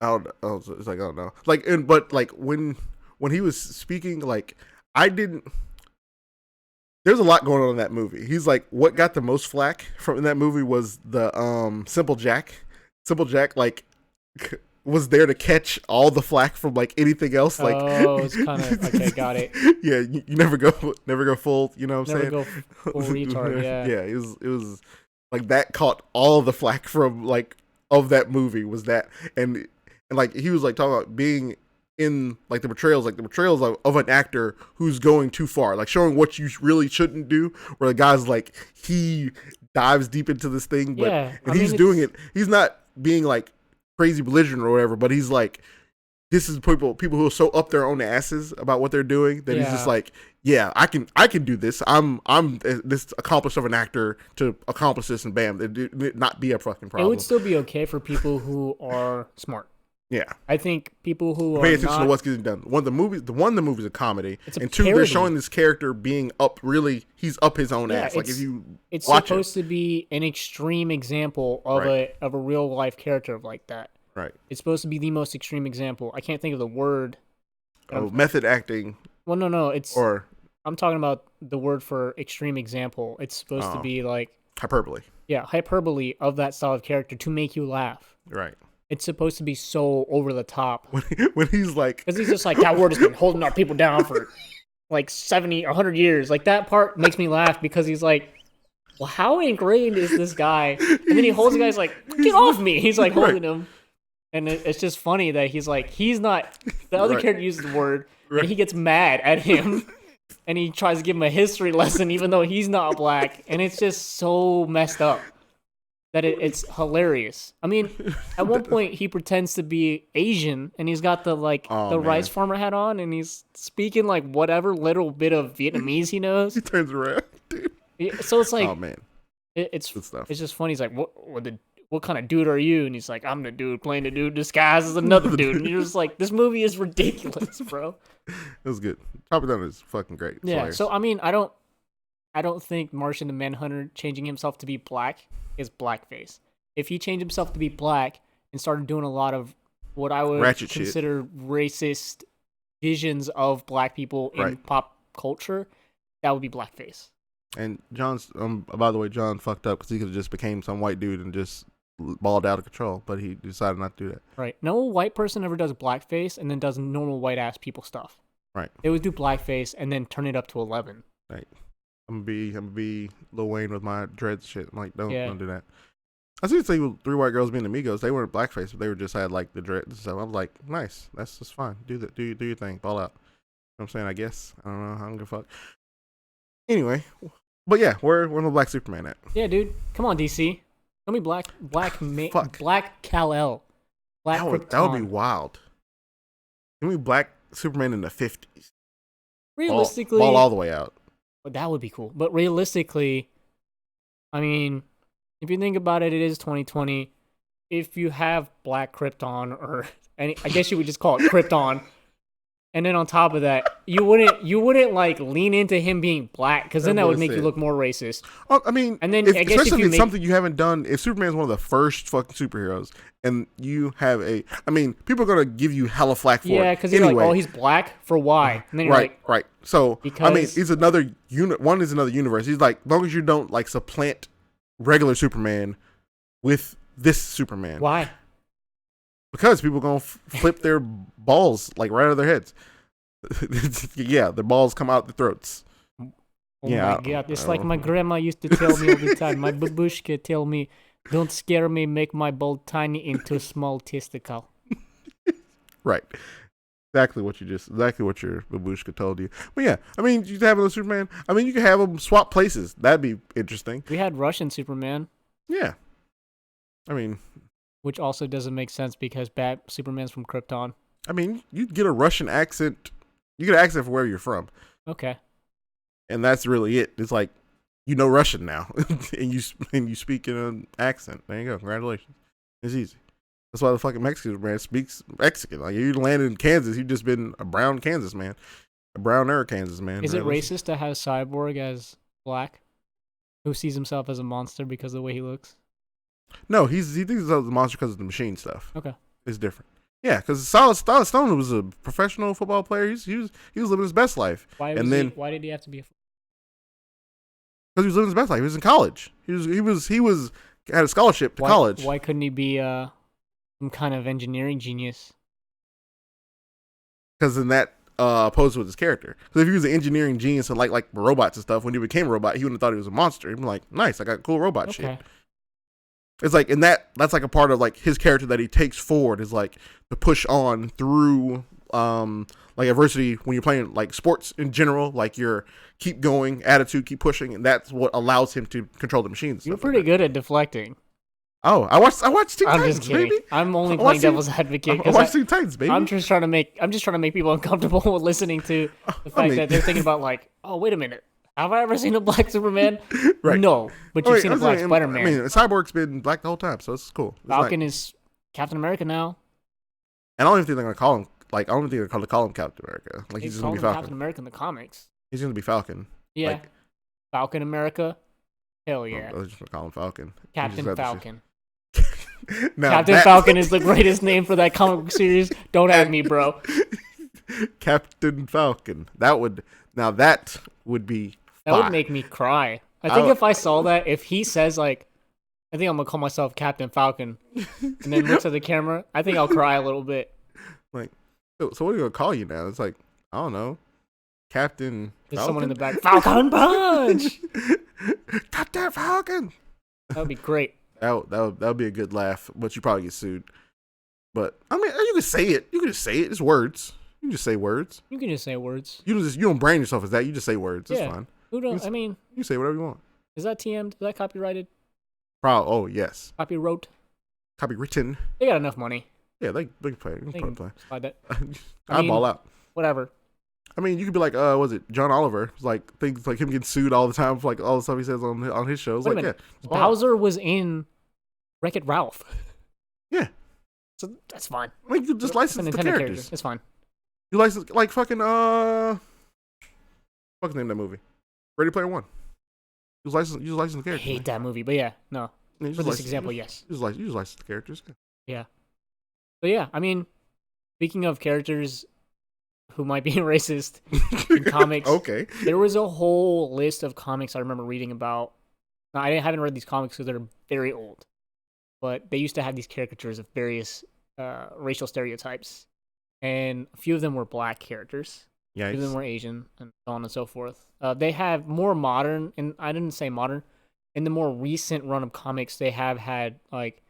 I don't know. It's like I don't know. Like, but like when he was speaking, like I didn't. There's a lot going on in that movie. He's like, what got the most flack from in that movie was the Simple Jack. Simple Jack like was there to catch all the flack from like anything else. Like, it's kind of okay. Got it. Yeah, you never go full. You know what I'm saying? Never go full retard. Yeah. Yeah, it was like that caught all the flack from like of that movie was that and like he was like talking about being in like the portrayals of an actor who's going too far, like showing what you really shouldn't do. Where the guy's like he dives deep into this thing, but Yeah, and he's doing it. He's not being like crazy belligerent or whatever, but he's like, this is people who are so up their own asses about what they're doing that he's just like, yeah, I can do this. I'm this accomplished of an actor to accomplish this, and bam, it not be a fucking problem. It would still be okay for people who are smart. Yeah, I think people who pay are attention to what's getting done. The movie's a comedy, and two, parody. they're showing this character being up. Really, he's up his own ass. Like if you it's watch supposed to be an extreme example of a real life character like that. Right. It's supposed to be the most extreme example. I can't think of the word. Method acting. Well, no, I'm talking about the word for extreme example. It's supposed to be like hyperbole. Yeah, hyperbole of that style of character to make you laugh. Right. It's supposed to be so over the top. When he's like... Because he's just like, that word has been holding our people down for like 70, 100 years. Like, that part makes me laugh because he's like, well, how ingrained is this guy? And then he holds the guy's like, get off me. He's like holding him. And it's just funny that he's like, he's not... The other character uses the word, and he gets mad at him. And he tries to give him a history lesson even though he's not black. And it's just so messed up. That it's hilarious. I mean, at one point he pretends to be Asian and he's got the rice farmer hat on and he's speaking like whatever little bit of Vietnamese he knows. He turns around, dude. So it's like, oh man, it's good stuff. It's just funny. He's like, what kind of dude are you? And he's like, I'm the dude playing the dude disguised as another dude. And you're just like, this movie is ridiculous, bro. It was good. Top of Down is fucking great. It's hilarious. So I mean, I don't think Martian the Manhunter changing himself to be black is blackface. If he changed himself to be black and started doing a lot of what I would consider racist visions of black people in pop culture, that would be blackface. And John's, by the way, John fucked up because he could have just became some white dude and just balled out of control, but he decided not to do that. Right. No white person ever does blackface and then does normal white ass people stuff. Right. They would do blackface and then turn it up to 11. Right. I'm gonna be Lil Wayne with my dreads shit. I'm like, don't do that. I see three white girls being amigos. They weren't blackface, but they were just had like the dreads. So I was like, nice. That's just fine. Do that. Do your thing. Ball out. You know what I'm saying? I guess. I don't know. I don't give a fuck. Anyway, but yeah, where the Black Superman at? Yeah, dude. Come on, DC. Tell me Black Kal-El. Black Krypton. That would be wild. Give me Black Superman in the 50s. Realistically, ball all the way out. That would be cool. But realistically, I mean, if you think about it, it is 2020. If you have Black Krypton, or I guess you would just call it Krypton, and then on top of that, you wouldn't like lean into him being black, because then that would make you look more racist. I mean, and then especially if it's something you haven't done. If Superman's one of the first fucking superheroes, and you have people are gonna give you hella flack for it. Yeah, because you're like, oh, he's black for why? And then you're right. So I mean, it's another one is another universe. He's like, as long as you don't like supplant regular Superman with this Superman. Why? Because people gonna flip their balls like right out of their heads. Yeah, their balls come out their throats. Oh my God! It's like my grandma used to tell me all the time. My babushka tell me, "Don't scare me. Make my ball tiny into a small testicle." Right. Exactly what your babushka told you. But yeah, I mean, you have a Superman. I mean, you can have them swap places. That'd be interesting. We had Russian Superman. Yeah. I mean, which also doesn't make sense because Superman's from Krypton. I mean, you get a Russian accent. You get an accent for where you're from. Okay. And that's really it. It's like, you know Russian now, and you speak in an accent. There you go. Congratulations. It's easy. That's why the fucking Mexican man speaks Mexican. Like, you landed in Kansas, you've just been a brown Kansas man. Brown era Kansas, man. Is it Right? racist to have Cyborg as black, who sees himself as a monster because of the way he looks? No, he thinks he's a monster because of the machine stuff. Okay. It's different. Yeah, because Solid Stone was a professional football player. He was living his best life. Why did he have to be? Because he was living his best life. He was in college. He was had a scholarship to college. Why couldn't he be some kind of engineering genius? Because in that opposed with his character. Because if he was an engineering genius and like robots and stuff, when he became a robot, he wouldn't have thought he was a monster. He'd be like, nice, I got cool robot shit. It's like, and that's like a part of like his character that he takes forward is like to push on through like adversity when you're playing like sports in general, like your keep going attitude, keep pushing, and that's what allows him to control the machines. You're pretty good at deflecting. Oh, I watched Teen I'm Titans, just kidding. baby. I'm only playing devil's advocate. I watched Teen Titans, baby. I'm just trying to make people uncomfortable with listening to the fact that they're thinking about like, oh, wait a minute. Have I ever seen a black Superman? Right. No, but you've seen a black Spider-Man. I mean, Cyborg's been black the whole time, so it's cool. Falcon is Captain America now. And I don't even think they're gonna call him I don't even think they're gonna call him Captain America. Like he's just gonna be Falcon. Captain America in the comics. He's gonna be Falcon. Yeah. Like, Falcon America. Hell yeah. I was just gonna call him Falcon. Captain Falcon. Now Captain Falcon is the greatest name for that comic book series. Don't at me, bro. Captain Falcon. That would be. That would make me cry. I think if I saw that, if he says like, I think I'm gonna call myself Captain Falcon, and then looks at the camera, I think I'll cry a little bit. Like, so what are you gonna call you now? It's like, I don't know, Captain. There's someone in the back. Falcon Punch. Captain Falcon. That would be great. That would be a good laugh, but you probably get sued. But I mean, you can say it. You can just say it. It's words. You can just say words. You can just say words. You don't brand yourself as that. You just say words. It's fine. Who don't? I mean, you say whatever you want. Is that TM'd? Is that copyrighted? Oh yes. Copywrote. Copywritten. They got enough money. Yeah, they can play. They can play. Slide that. I ball out. Whatever. I mean, you could be like, was it John Oliver? It's like things like him getting sued all the time for like all the stuff he says on his shows. Wait a minute. Bowser was in Wreck-It Ralph. Yeah. So that's fine. Like you just license the characters. It's fine. You license like fucking what's the name of that movie? Ready Player One. You just license the characters. I hate that movie, but yeah, no. For this example, yes. You just license the characters. Yeah. So yeah, I mean, speaking of characters who might be racist in comics, okay. There was a whole list of comics I remember reading about. Now, I haven't read these comics because they're very old, but they used to have these caricatures of various racial stereotypes, and a few of them were black characters. Yeah. A few of them were Asian, and so on and so forth. They have more modern, and I didn't say modern, in the more recent run of comics, they have had like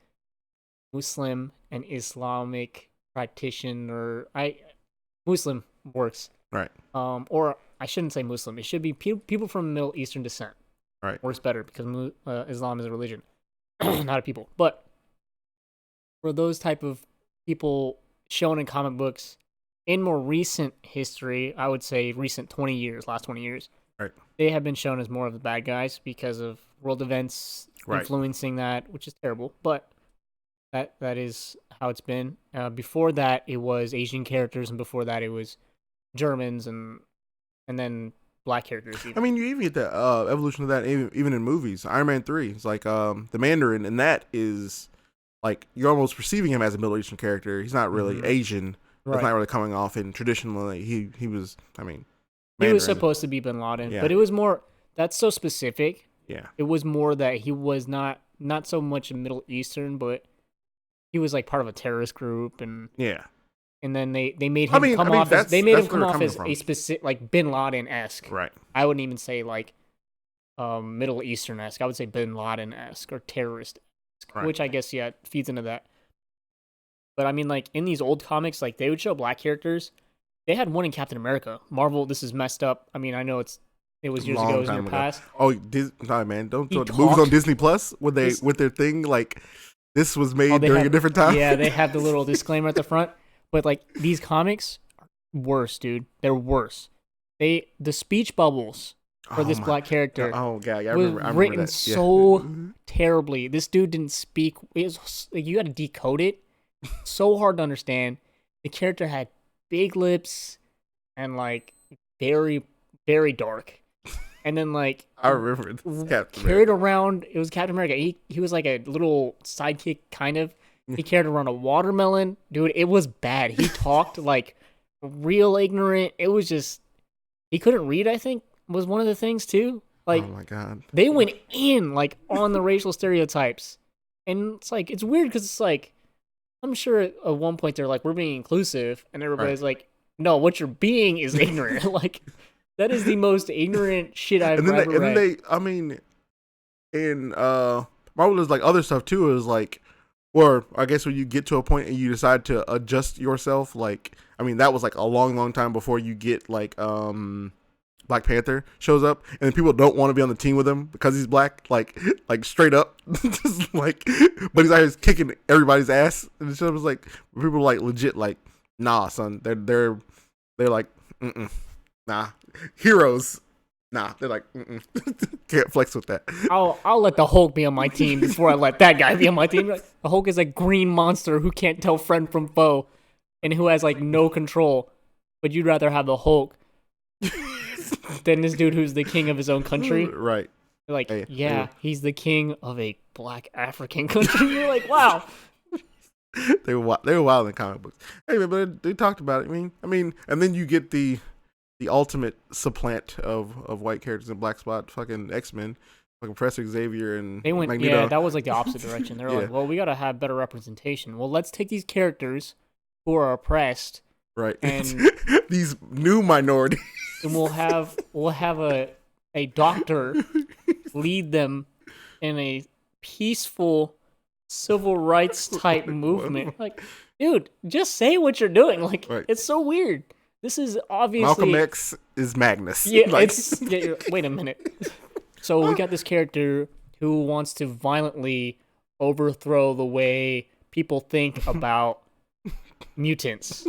Muslim and Islamic practitioner. Muslim works. Right. Or I shouldn't say Muslim. It should be people from Middle Eastern descent. Right. Works better because Islam is a religion, not a people. But for those type of people shown in comic books in more recent history, I would say last 20 years, right, they have been shown as more of the bad guys because of world events influencing that, which is terrible. But that is how it's been. Before that, it was Asian characters, and before that, it was Germans, and then black characters. Even. I mean, you even get the evolution of that even in movies. Iron Man 3, it's like the Mandarin, and that is like you're almost perceiving him as a Middle Eastern character. He's not really Asian. Right. It's not really coming off. And traditionally, he was. I mean, Mandarin. He was supposed to be Bin Laden, but it was more. That's so specific. Yeah, it was more that he was not so much Middle Eastern, but he was like part of a terrorist group, and yeah. And then they made him come off as a specific like Bin Laden-esque. Right. I wouldn't even say like Middle Eastern-esque. I would say Bin Laden-esque or terrorist-esque, right. Which I guess feeds into that. But I mean, like in these old comics, like they would show black characters. They had one in Captain America. Marvel, this is messed up. I mean, I know it was years ago, it was in your past. Oh, nah, man, don't the movies on Disney Plus with their thing like this was made during a different time. Yeah, they have the little disclaimer at the front. But like these comics are worse, dude. They're worse. The speech bubbles for this black character. Oh god, I was remember written that. so terribly. This dude didn't speak. It was like you got to decode it. So hard to understand. The character had big lips and like very, very dark. And then like I remember this Captain carried America. around. It was Captain America. He was like a little sidekick, kind of. He carried around a watermelon, dude. It was bad. He talked like real ignorant. It was just he couldn't read. I think was one of the things too. Like Oh my god. they went in like on the racial stereotypes, and it's like it's weird because it's like I'm sure at one point they're like we're being inclusive, and everybody's like, no, what you're being is ignorant. Like that is the most ignorant shit I've ever read. And then they, I mean, in Marvel, there's like other stuff too. Is like, or I guess when you get to a point and you decide to adjust yourself, like, I mean, that was like a long, long time before you get like Black Panther shows up, and then people don't want to be on the team with him because he's black, like straight up, just like, but he's always kicking everybody's ass, and it was like people like legit like, nah, son, they're like, nah, heroes. Nah, they're like, can't flex with that. I'll let the Hulk be on my team before I let that guy be on my team. Like, the Hulk is a green monster who can't tell friend from foe, and who has like no control. But you'd rather have the Hulk than this dude who's the king of his own country. Right. You're like, Hey, yeah, he's the king of a black African country. You're like, wow. They were wild in comic books. Anyway, but they talked about it. I mean, and then you get the ultimate supplant of white characters in Black Spot, fucking X-Men, fucking Professor Xavier and They went, Magneto. yeah, that was like the opposite direction. They're like, well, we gotta have better representation. Well, let's take these characters who are oppressed, right, and these new minorities, and we'll have a doctor lead them in a peaceful civil rights type movement. Like, dude, just say what you're doing. Like, right. It's so weird. This is obviously Malcolm X is Magnus. Yeah, like, wait a minute. So we got this character who wants to violently overthrow the way people think about mutants.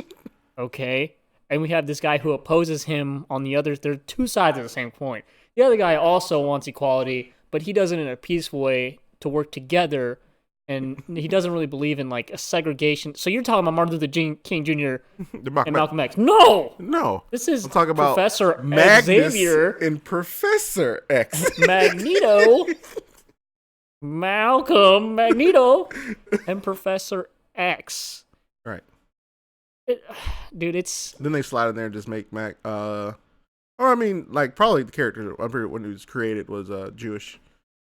Okay? And we have this guy who opposes him on the other. There are two sides of the same coin. The other guy also wants equality, but he does it in a peaceful way to work together. And he doesn't really believe in like a segregation. So you're talking about Martin Luther King Jr. and Malcolm X. No, this is I'm talking about Professor Magnus Xavier and Professor X, Magneto, Malcolm Magneto, and Professor X. right? Dude, it's Then they slide in there and just make Mac. Or I mean, like probably the character when it was created was Jewish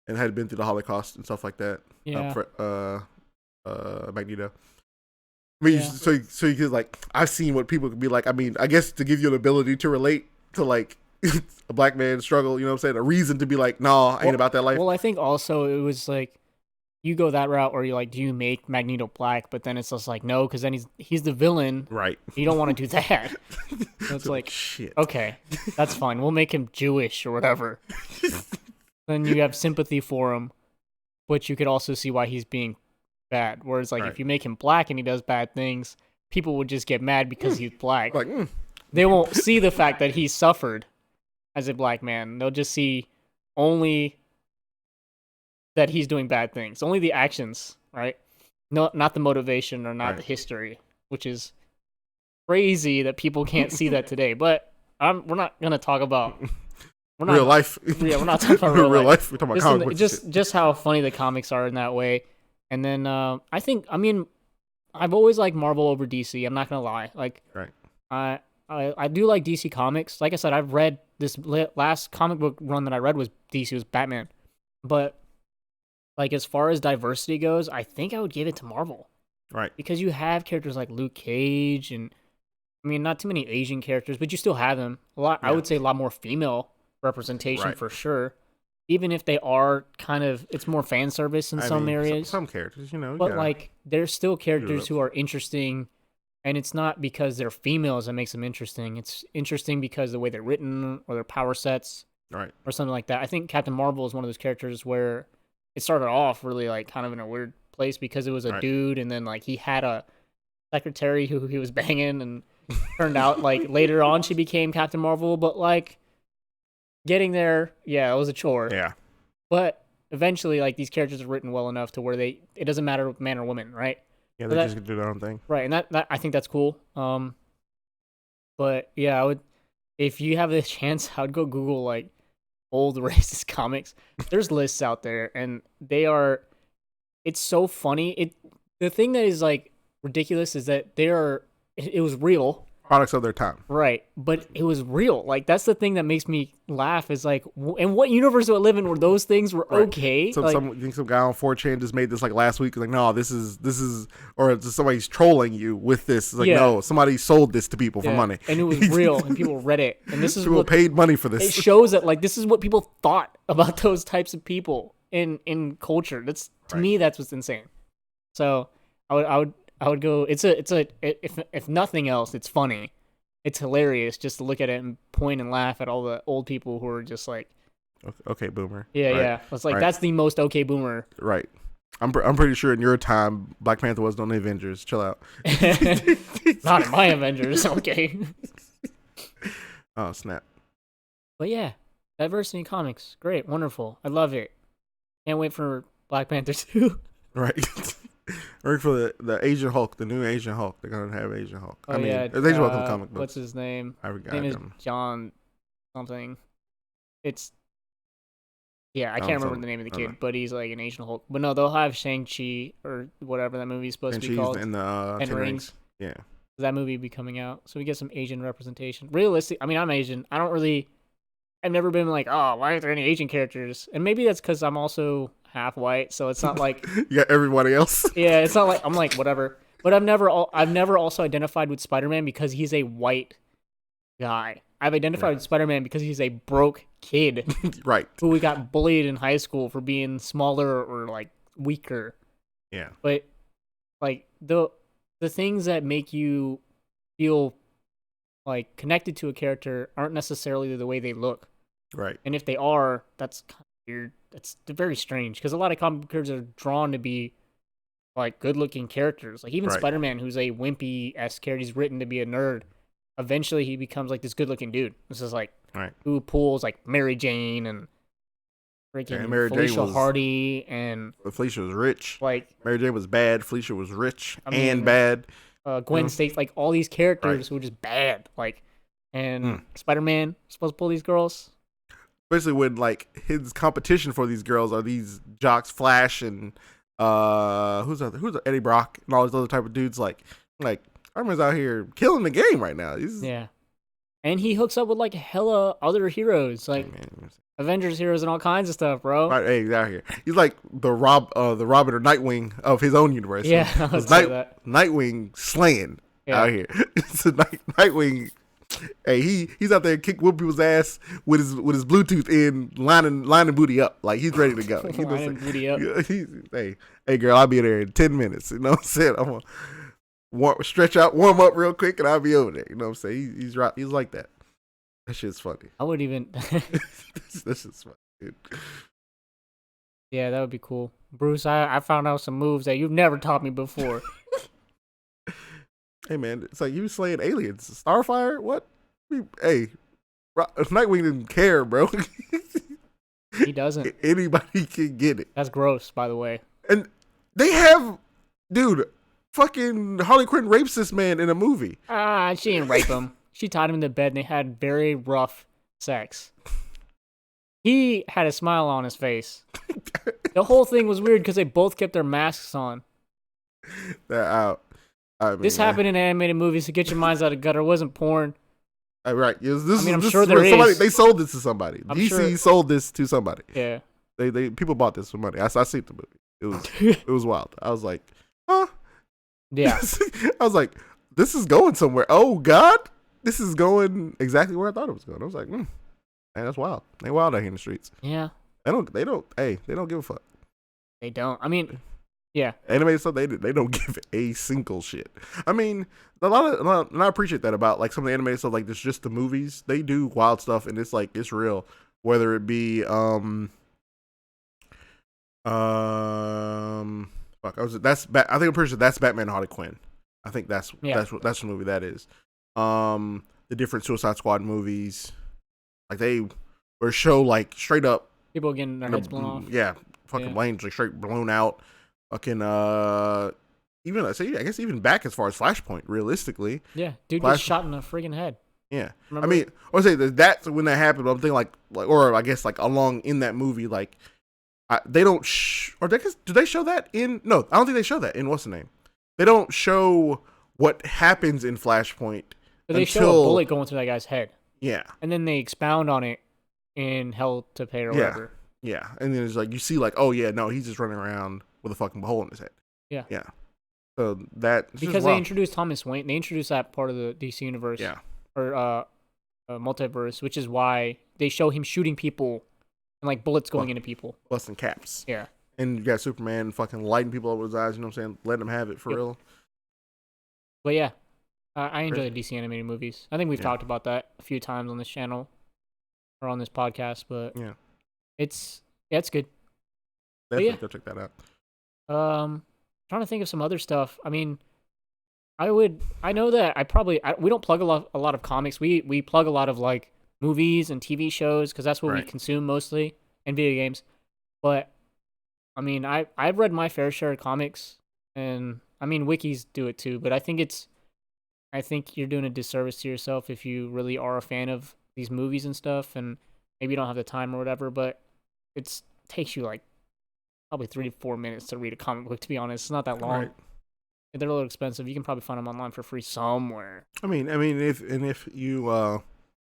and had been through the Holocaust and stuff like that. yeah. Magneto. I mean, Yeah. so you could like, I've seen what people could be like. I mean, I guess to give you an ability to relate to like a black man's struggle, you know what I'm saying? A reason to be like, nah, I ain't about that life. Well, I think also it was like you go that route, or you're like, do you make Magneto black? But then it's just like no, because then he's the villain. Right. You don't want to do that. So it's like, shit. okay, that's fine. We'll make him Jewish or whatever. Then you have sympathy for him, but you could also see why he's being bad. Whereas, like, Right. if you make him black and he does bad things, people would just get mad because he's black. Like, They won't see the fact that he suffered as a black man. They'll just see only that he's doing bad things, only the actions, right? No, not the motivation or not Right. the history, which is crazy that people can't see that today. But we're not gonna talk about real life. Yeah, we're not talking about real life. We're talking about comic books. Just how funny the comics are in that way. And then I mean, I've always liked Marvel over DC. I'm not gonna lie. Like, Right. I do like DC comics. Like I said, I've read this last comic book run that I read was DC was Batman. But like as far as diversity goes, I think I would give it to Marvel. Right. Because you have characters like Luke Cage and I mean not too many Asian characters, but you still have them. A lot. I would say a lot more female representation Right. for sure. Even if they are kind of, it's more fan service in some areas. Some characters, you know. But yeah. like, there's still characters who are interesting, and it's not because they're females that makes them interesting. It's interesting because the way they're written or their power sets, right, or something like that. I think Captain Marvel is one of those characters where it started off really like kind of in a weird place because it was a dude, and then like he had a secretary who he was banging, and turned out like later on she became Captain Marvel. But like getting there, yeah, it was a chore. Yeah. But eventually, like, these characters are written well enough to where it doesn't matter man or woman, right? Yeah, So they just do their own thing. Right, and that I think that's cool. But yeah, if you have the chance, I'd go Google like old racist comics. There's lists out there, and they are. It's so funny. The thing that is like ridiculous is that they are. It was real. Products of their time. Right, but it was real. Like that's the thing that makes me laugh. Is like, in what universe do I live in where those things were okay? So like, some guy on 4chan just made this like last week. Like, no, this is, or just somebody's trolling you with this. It's like, no, somebody sold this to people for money, and it was real, and people read it. And this is people paid money for this. It shows that like this is what people thought about those types of people in culture. That's to me, that's what's insane. So I would go. If nothing else, it's funny. It's hilarious just to look at it and point and laugh at all the old people who are just like, okay, boomer. Yeah. It's like that's the most okay boomer. Right. I'm pretty sure in your time, Black Panther wasn't on the Avengers. Chill out. Not in my Avengers. Okay. Oh snap. But yeah, diversity in comics, great, wonderful. I love it. Can't wait for Black Panther 2. Right. Work for the Asian Hulk, the new Asian Hulk. They're gonna have Asian Hulk. Oh, yeah. There's Asian Hulk in the comic books. What's his name? I forgot. His name is John something. It's I can't remember the name of the kid, but he's like an Asian Hulk. But no, they'll have Shang-Chi or whatever that movie's supposed to be called. In the Ten Rings. Yeah. That movie be coming out, so we get some Asian representation. Realistic. I mean, I'm Asian. I've never been like, oh, why aren't there any Asian characters? And maybe that's because I'm also half white, so it's not like you got everybody else. Yeah, it's not like I'm like whatever. But I've never also identified with Spider-Man because he's a white guy. I've identified with Spider-Man because he's a broke kid, right? Who got bullied in high school for being smaller or like weaker. Yeah. But like the things that make you feel like connected to a character aren't necessarily the way they look. Right. And if they are, that's kind of weird. That's very strange because a lot of comic characters are drawn to be like good-looking characters. Like even Spider-Man, who's a wimpy-esque character, he's written to be a nerd. Eventually, he becomes like this good-looking dude. This is like who pulls like Mary Jane and freaking Felicia Hardy and Felicia was rich. Like Mary Jane was bad. Felicia was rich and bad. Gwen Stacy, like all these characters who were just bad. Like and Spider-Man supposed to pull these girls. Especially when like his competition for these girls are these jocks, Flash and who's Eddie Brock and all these other type of dudes. Like Spider-Man's out here killing the game right now. And he hooks up with like hella other heroes, like Avengers heroes and all kinds of stuff, bro. Right, hey, he's out here. He's like the Robin or Nightwing of his own universe. Yeah, Nightwing slaying out here. It's a Nightwing. Hey, he's out there whoop people's ass with his Bluetooth in, lining booty up. Like he's ready to go. Lining booty up. Hey girl, I'll be there in 10 minutes. You know what I'm saying? I'm gonna stretch out, warm up real quick, and I'll be over there. You know what I'm saying? He's like that. That shit's funny. I would even. This is funny, dude. Yeah, that would be cool. Bruce, I found out some moves that you've never taught me before. Hey man, it's like you slaying aliens. Starfire? What? Hey, Nightwing didn't care, bro. He doesn't. Anybody can get it. That's gross, by the way. And they have, dude, fucking Harley Quinn rapes this man in a movie. She didn't rape him. She tied him to bed and they had very rough sex. He had a smile on his face. The whole thing was weird because they both kept their masks on. They're out. This happened in animated movies, so get your minds out of gutter. It wasn't porn. Right. I'm sure there is. They sold this to somebody. DC sold this to somebody. Yeah. They people bought this for money. I seen the movie. It was wild. I was like, huh? Yeah. I was like, this is going somewhere. Oh God, this is going exactly where I thought it was going. I was like, man, that's wild. They wild out here in the streets. Yeah. They don't give a fuck. They don't. I mean, yeah. Animated stuff, they don't give a single shit. I mean, and I appreciate that about like some of the animated stuff, like this, just the movies. They do wild stuff, and it's like it's real. Whether it be I think I'm pretty sure that's Batman and Harley Quinn. I think that's the movie that is. The different Suicide Squad movies, like they were show like straight up people getting their heads blown off. Yeah, fucking planes like straight blown out. Fucking even I guess even back as far as Flashpoint, realistically. Yeah, dude gets shot in the friggin' head. Yeah, Remember? I mean, I would say that's when that happened. But I'm thinking or I guess like along in that movie, like they don't do they show that in? No, I don't think they show that in what's the name. They don't show what happens in Flashpoint. But they show a bullet going through that guy's head. Yeah, and then they expound on it in Hell to Pay or whatever. Yeah, and then it's like you see like, oh yeah, no, he's just running around with a fucking hole in his head. Yeah. So that because they introduced Thomas Wayne, they introduced that part of the DC universe. Yeah. Or multiverse, which is why they show him shooting people and like bullets going into people, busting caps. Yeah. And you got Superman fucking lighting people up with his eyes. You know what I'm saying? Letting them have it for real. But yeah, I enjoy the DC animated movies. I think we've talked about that a few times on this channel or on this podcast. But yeah, it's good. Definitely go check that out. Trying to think of some other stuff. I mean, I know that we don't plug a lot of comics. We plug a lot of like movies and TV shows because that's what we consume mostly, and video games. But I mean, I've read my fair share of comics, and I mean wikis do it too. But I think you're doing a disservice to yourself if you really are a fan of these movies and stuff, and maybe you don't have the time or whatever. But it takes you like probably 3 to 4 minutes to read a comic book. To be honest, it's not that long. Right. They're a little expensive. You can probably find them online for free somewhere. I mean, if you have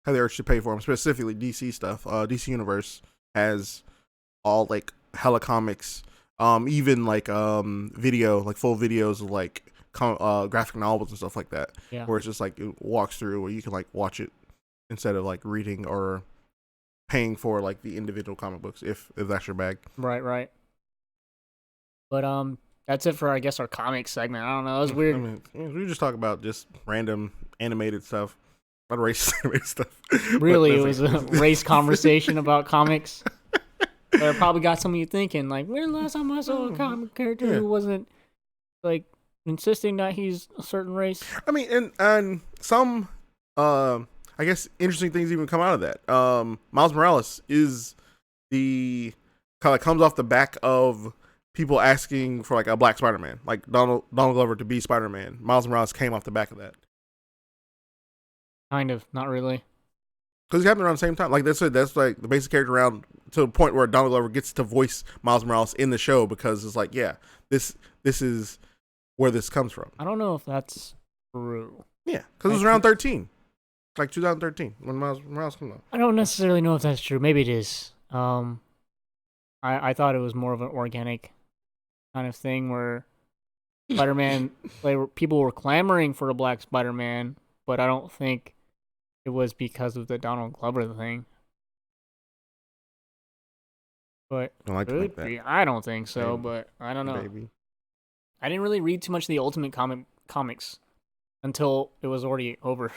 the urge to pay for them, specifically DC stuff, DC Universe has all like hella comics, even like video, like full videos of like graphic novels and stuff like that. Yeah. Where it's just like it walks through, where you can like watch it instead of like reading or paying for like the individual comic books if that's your bag. Right. But that's it for, I guess, our comics segment. I don't know. It was weird. I mean, we just talk about just random animated stuff. Not racist animated stuff. Really, it was a race conversation about comics. But it probably got some of you thinking, like, when last time I saw a comic character who wasn't, like, insisting that he's a certain race? I mean, and some, I guess, interesting things even come out of that. Miles Morales is kind of comes off the back of people asking for like a black Spider-Man, like Donald Glover to be Spider-Man. Miles Morales came off the back of that. Kind of, not really. Because it happened around the same time. Like that's like the basic character around to the point where Donald Glover gets to voice Miles Morales in the show because it's like, yeah, this is where this comes from. I don't know if that's true. Yeah, because it was around 13, like 2013 when Miles Morales came out. I don't necessarily know if that's true. Maybe it is. I thought it was more of an organic kind of thing where Spider-Man, people were clamoring for a black Spider-Man, but I don't think it was because of the Donald Glover thing. But I like that. I don't think so, Maybe. But I don't know. Maybe. I didn't really read too much of the Ultimate comics until it was already over.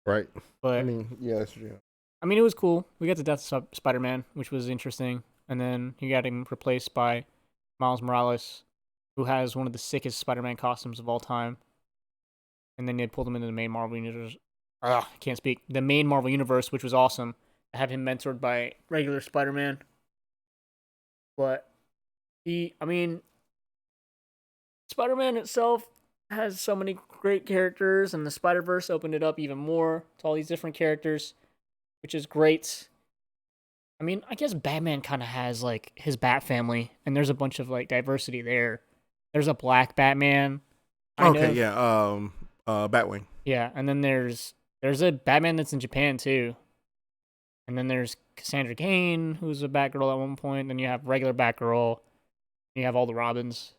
Right. But I mean, yeah, that's true. I mean, it was cool. We got the death of Spider-Man, which was interesting. And then he got him replaced by Miles Morales, who has one of the sickest Spider-Man costumes of all time. And then they pulled him into the main Marvel universe. I can't speak. The main Marvel universe, which was awesome. To have him mentored by regular Spider-Man. But Spider-Man itself has so many great characters, and the Spider-Verse opened it up even more to all these different characters, which is great. I mean, I guess Batman kind of has, like, his Bat family, and there's a bunch of, like, diversity there. There's a black Batman. Batwing. Yeah, and then there's a Batman that's in Japan, too. And then there's Cassandra Cain, who's a Batgirl at one point. Then you have regular Batgirl. You have all the Robins,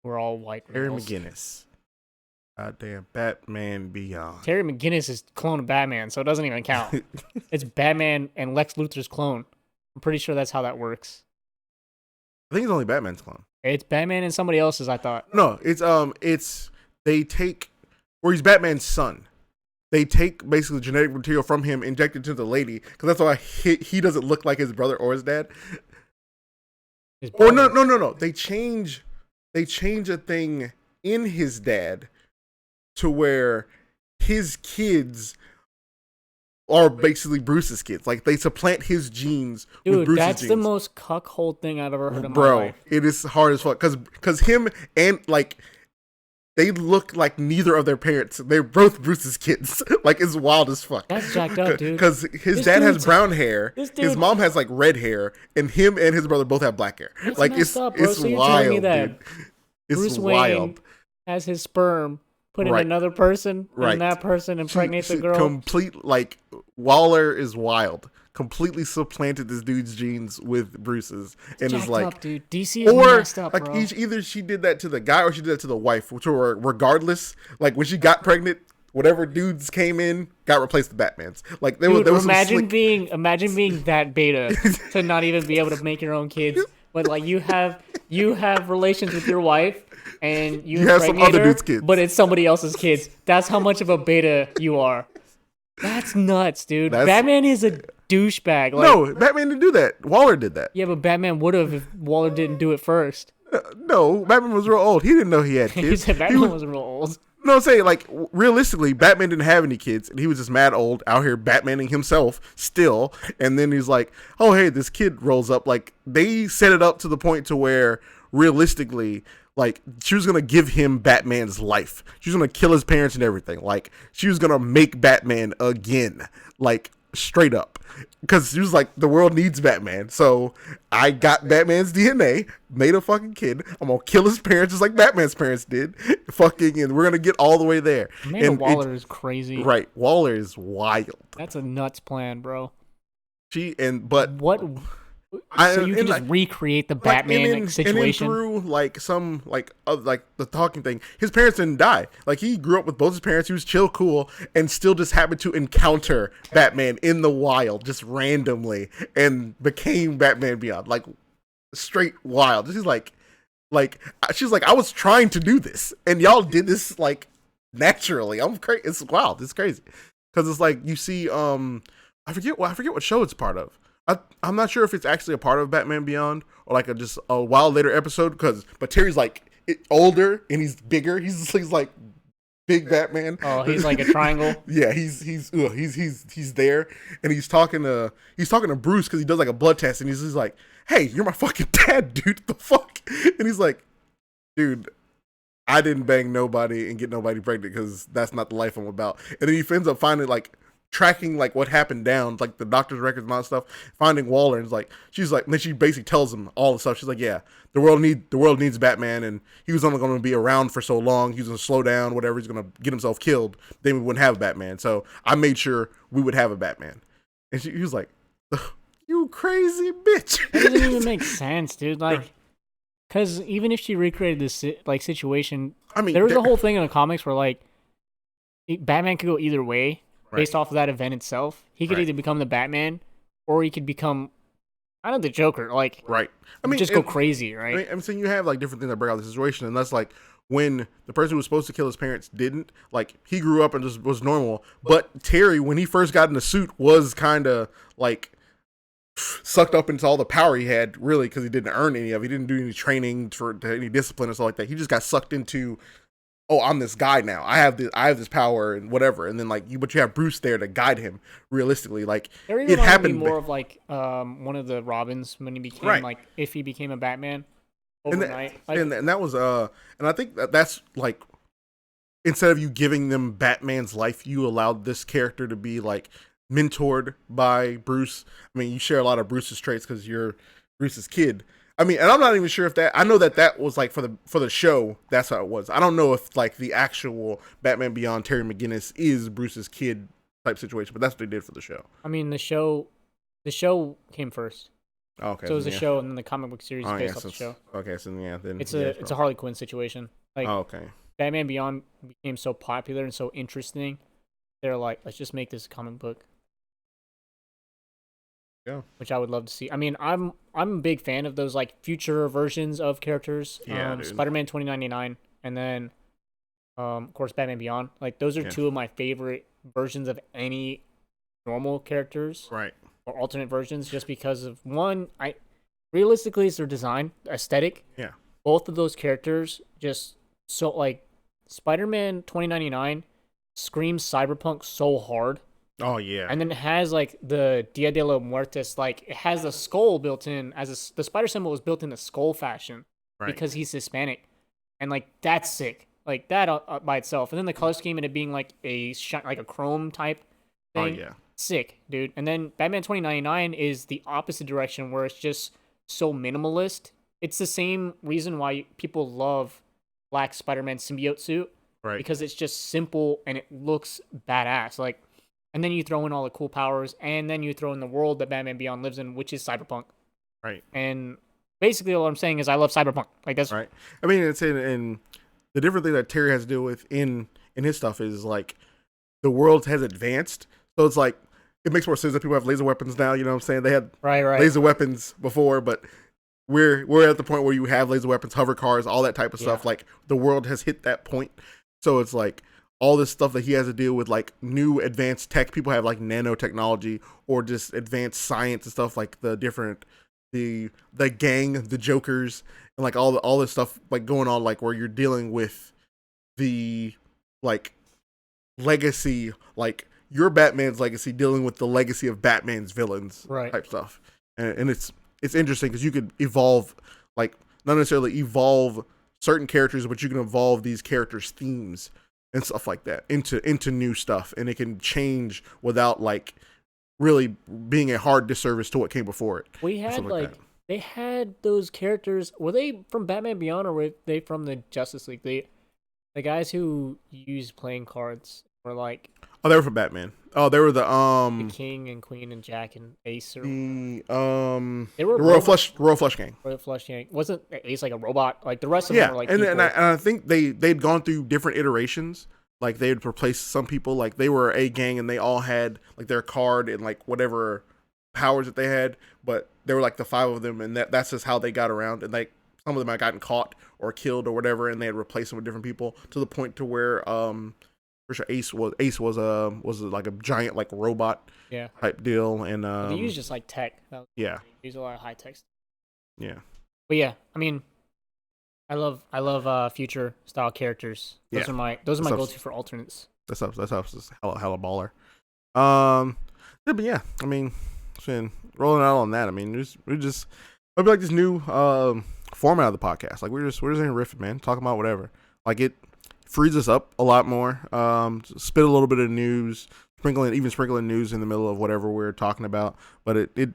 who are all white Terry males. McGinnis. Goddamn, Batman Beyond. Terry McGinnis is clone of Batman, so it doesn't even count. It's Batman and Lex Luthor's clone. I'm pretty sure that's how that works. I think it's only Batman's clone. It's Batman and somebody else's, I thought. No, it's they take where he's Batman's son. They take basically genetic material from him, inject it to the lady, because that's why he doesn't look like his brother or his dad. Or no. They change a thing in his dad to where his kids are basically Bruce's kids. Like they supplant his genes with Bruce's genes. Dude, that's the most cuckold thing I've ever heard in my life. It is hard as fuck because him and like they look like neither of their parents. They're both Bruce's kids. Like, it's wild as fuck. That's jacked up, dude. Because his dad has brown hair, his mom has like red hair, and him and his brother both have black hair. That's like messed up, bro. it's So you're wild, telling me that dude. It's Bruce wild. Wayne has his sperm put in Right. another person, Right. and that person impregnates a girl. Complete, like, Waller is wild. Completely supplanted this dude's genes with Bruce's, and is Jacked like, up, dude. DC is or messed up, like bro. either she did that to the guy or she did that to the wife, which were regardless. Like when she got pregnant, whatever dudes came in got replaced with Batman's. Like there Dude, was imagine being that beta to not even be able to make your own kids, but like you have relations with your wife and you have some impregnate other her, dude's kids. but it's somebody else's kids. That's how much of a beta you are. That's nuts, dude. Batman is a douchebag. Like, no, Batman didn't do that. Waller did that. yeah, but Batman would have if Waller didn't do it first. No, Batman was real old. He didn't know he had He kids. said Batman was real old. No, I'm saying, like, realistically, Batman didn't have any kids, and he was just mad old out here Batmaning himself still. And then he's like, oh, hey, this kid rolls up. Like, they set it up to the point to where, realistically, like, she was going to give him Batman's life. She was going to kill his parents and everything. Like, she was going to make Batman again. Like, straight up. Because she was like, the world needs Batman. So I got Batman's DNA, made a fucking kid. I'm going to kill his parents just like Batman's parents did. Fucking, and we're going to get all the way there. Amanda And Waller is crazy. right. Waller is wild. That's a nuts plan, bro. But So you can just recreate the Batman situation. And then through like some like the talking thing, his parents didn't die. Like he grew up with both his parents. He was chill, cool, and still just happened to encounter Batman in the wild, just randomly, and became Batman Beyond. Like straight wild. She's like she's like, I was trying to do this, and y'all did this like naturally. I'm crazy. It's wild. It's crazy because it's like you see I forget what show it's part of. I'm not sure if it's actually a part of Batman Beyond or like just a while later episode but Terry's like older and he's bigger. He's like big Batman. Oh, he's like a triangle. Yeah, he's there and he's talking to Bruce because he does like a blood test and he's like, hey, you're my fucking dad, dude. What the fuck? And he's like, dude, I didn't bang nobody and get nobody pregnant because that's not the life I'm about. And then he ends up finding like tracking like what happened down, like the doctor's records and all that stuff, finding Waller, and she's like, and then she basically tells him all the stuff. She's like, yeah, the world needs Batman, and he was only going to be around for so long. He was going to slow down, whatever. He's going to get himself killed. Then we wouldn't have a Batman. So I made sure we would have a Batman. And he was like, you crazy bitch. That doesn't even make sense, dude. Like, because even if she recreated this like situation, I mean, there was a whole thing in the comics where like Batman could go either way. Based off of that event itself, he could either become the Batman or he could become kind of the Joker. Like, right. I mean, just go crazy, right? I'm saying you have like different things that break out the situation, and that's like when the person who was supposed to kill his parents didn't. Like he grew up and just was normal, but Terry, when he first got in the suit, was kind of like sucked up into all the power he had, really, because he didn't earn any of it. He didn't do any training for any discipline or stuff like that. He just got sucked into, oh, I'm this guy now. I have this power and whatever. And then but you have Bruce there to guide him realistically. Like it happened more of like one of the Robins when he became like if he became a Batman overnight. And that was and I think that's like instead of you giving them Batman's life, you allowed this character to be like mentored by Bruce. I mean, you share a lot of Bruce's traits because you're Bruce's kid. I mean, and I'm not even sure if I know that was like for the show, that's how it was. I don't know if like the actual Batman Beyond Terry McGinnis is Bruce's kid type situation, but that's what they did for the show. I mean, the show came first. Oh, okay. So it was the show and then the comic book series based off the show. Okay, so yeah, then it's a Harley Quinn situation. Like, oh, okay. Batman Beyond became so popular and so interesting. They're like, let's just make this a comic book. Yeah. Which I would love to see. I mean, I'm a big fan of those like future versions of characters. Yeah, Spider-Man 2099 and then of course Batman Beyond. Like those are two of my favorite versions of any normal characters. Right. Or alternate versions just because of one, realistically it's their design, aesthetic. Yeah. Both of those characters just so like Spider-Man 2099 screams cyberpunk so hard. Oh yeah, and then it has like the Dia de los Muertos, like it has the skull built in the spider symbol was built in the skull fashion because he's Hispanic, and like that's sick. like that by itself, and then the color scheme and it being like like a chrome type Oh thing. yeah, Sick, dude. And then Batman 2099 is the opposite direction where it's just so minimalist. It's the same reason why people love Black Spider-Man symbiote suit, right. because it's just simple and it looks badass. Like, and then you throw in all the cool powers, and then you throw in the world that Batman Beyond lives in, which is cyberpunk. Right. And basically, all I'm saying is I love cyberpunk. Like that's Right. I mean, it's in the different thing that Terry has to deal with in his stuff is like the world has advanced, so it's like it makes more sense that people have laser weapons now. You know what I'm saying? They had right. laser weapons before, but we're at the point where you have laser weapons, hover cars, all that type of stuff. Like the world has hit that point, so it's like all this stuff that he has to deal with, like new advanced tech. People have like nanotechnology or just advanced science and stuff, like the different the gang, the Jokers, and like all this stuff like going on, like where you're dealing with the like legacy, like your Batman's legacy dealing with the legacy of Batman's villains, Right. type stuff, and it's interesting because you could evolve, like not necessarily evolve certain characters, but you can evolve these characters' themes and stuff like that into new stuff, and it can change without like really being a hard disservice to what came before it. We had like they had those characters. Were they from Batman Beyond or were they from the Justice League? The guys who used playing cards were like Oh, they were from Batman. Oh, they were the King and Queen and Jack and Ace. Or they were the Royal Flush Gang. Royal Flush Gang. Wasn't Ace like a robot? Like the rest of Yeah, them were like and I think they'd gone through different iterations. Like they'd replace some people. Like they were a gang and they all had like their card and like whatever powers that they had. But there were like the 5 of them, and that's just how they got around. And like some of them had gotten caught or killed or whatever, and they had replaced them with different people to the point to where for sure Ace was like a giant like robot type deal, and they used just like tech. Yeah, they used a lot of high tech. Yeah, but yeah, I mean, I love future style characters. Those are my go-to for alternates. That's hella baller. Yeah, but yeah, I mean, rolling out on that. I mean, we just maybe like this new format of the podcast. Like we're just in riffing, man, talking about whatever. Like it frees us up a lot more. Spit a little bit of news, sprinkling news in the middle of whatever we're talking about. But it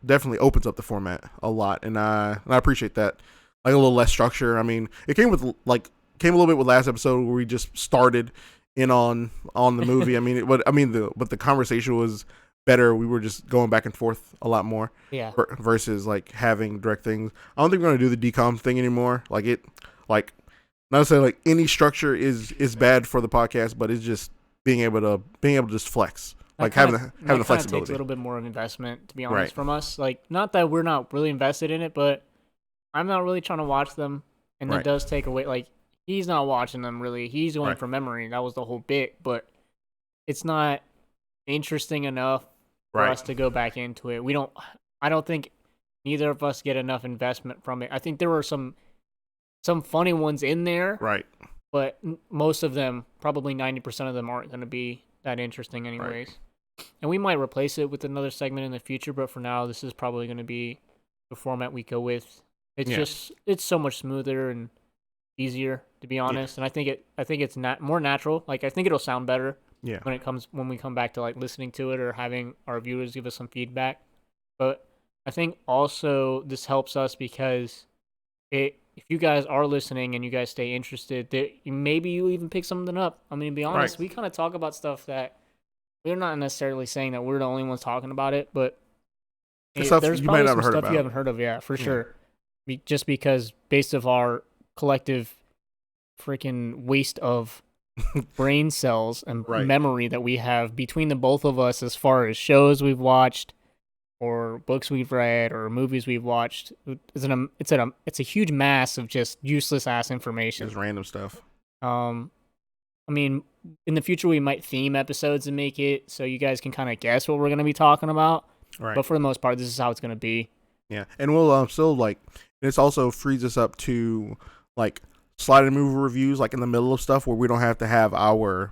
definitely opens up the format a lot, and I appreciate that. Like a little less structure. I mean, it came a little bit with last episode where we just started in on the movie. I mean, but the conversation was better. We were just going back and forth a lot more. Yeah. Versus like having direct things. I don't think we're gonna do the decom thing anymore. Not to say like any structure is bad for the podcast, but it's just being able to just flex. Like having the flexibility. Takes a little bit more of investment, to be honest, from us. Like, not that we're not really invested in it, but I'm not really trying to watch them, and it does take away. Like, he's not watching them really. He's going from memory. That was the whole bit, but it's not interesting enough for us to go back into it. I don't think neither of us get enough investment from it. I think there were some funny ones in there, but most of them, probably 90% of them, aren't going to be that interesting anyways. And we might replace it with another segment in the future, but for now, this is probably going to be the format we go with. It's so much smoother and easier, to be honest. And I think it's more natural. Like, I think it'll sound better when we come back to like listening to it or having our viewers give us some feedback. But I think also this helps us because if you guys are listening and you guys stay interested, maybe you even pick something up. I mean, to be honest, we kind of talk about stuff that we're not necessarily saying that we're the only ones talking about it, but there's probably some stuff you haven't heard of, for sure. Just because based of our collective freaking waste of brain cells and memory that we have between the both of us as far as shows we've watched or books we've read or movies we've watched, it's a huge mass of just useless ass information. Just random stuff. I mean, in the future we might theme episodes and make it so you guys can kind of guess what we're going to be talking about. But for the most part, this is how it's going to be. Yeah, and we'll still like. This also frees us up to like slide in movie reviews, like in the middle of stuff where we don't have to have our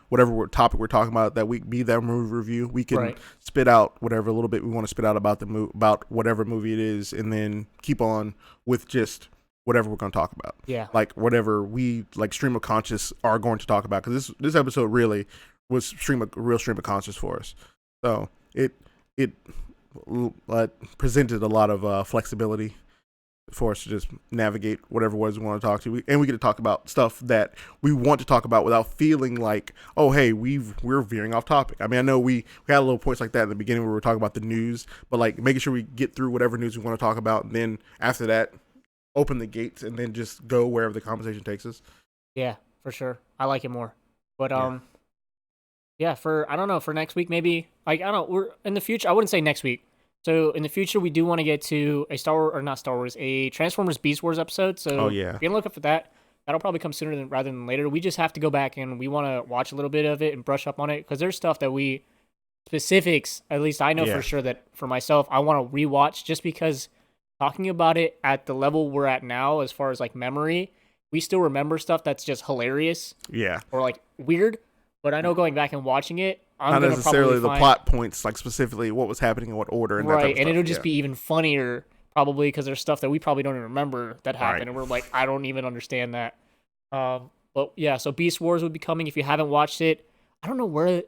whatever topic we're talking about that week be that movie review. We can spit out whatever little bit we want to spit out about about whatever movie it is, and then keep on with just whatever we're going to talk about. Yeah. Like whatever we like stream of conscious are going to talk about, because this episode really was real stream of conscious for us. So it presented a lot of flexibility for us to just navigate whatever words we want to talk to, and we get to talk about stuff that we want to talk about without feeling like, oh, hey, we're veering off topic. I mean, I know we had a little points like that in the beginning where we were talking about the news, but like making sure we get through whatever news we want to talk about, and then after that, open the gates and then just go wherever the conversation takes us. Yeah, for sure. I like it more. But for I don't know, for next week maybe, like I don't know, we're in the future. I wouldn't say next week. So in the future, we do want to get to a a Transformers Beast Wars episode. So be on the lookout for that. That'll probably come sooner rather than later. We just have to go back and we want to watch a little bit of it and brush up on it, because there's stuff that specifics, at least I know for sure that for myself, I want to rewatch, just because talking about it at the level we're at now, as far as like memory, we still remember stuff that's just hilarious. Yeah. Or like weird. But I know going back and watching it, I'm not necessarily the plot points, like specifically what was happening in what order, and that type of and stuff. it'll just be even funnier probably, because there's stuff that we probably don't even remember that happened, and we're like, I don't even understand that. But yeah, so Beast Wars would be coming. If you haven't watched it, I don't know where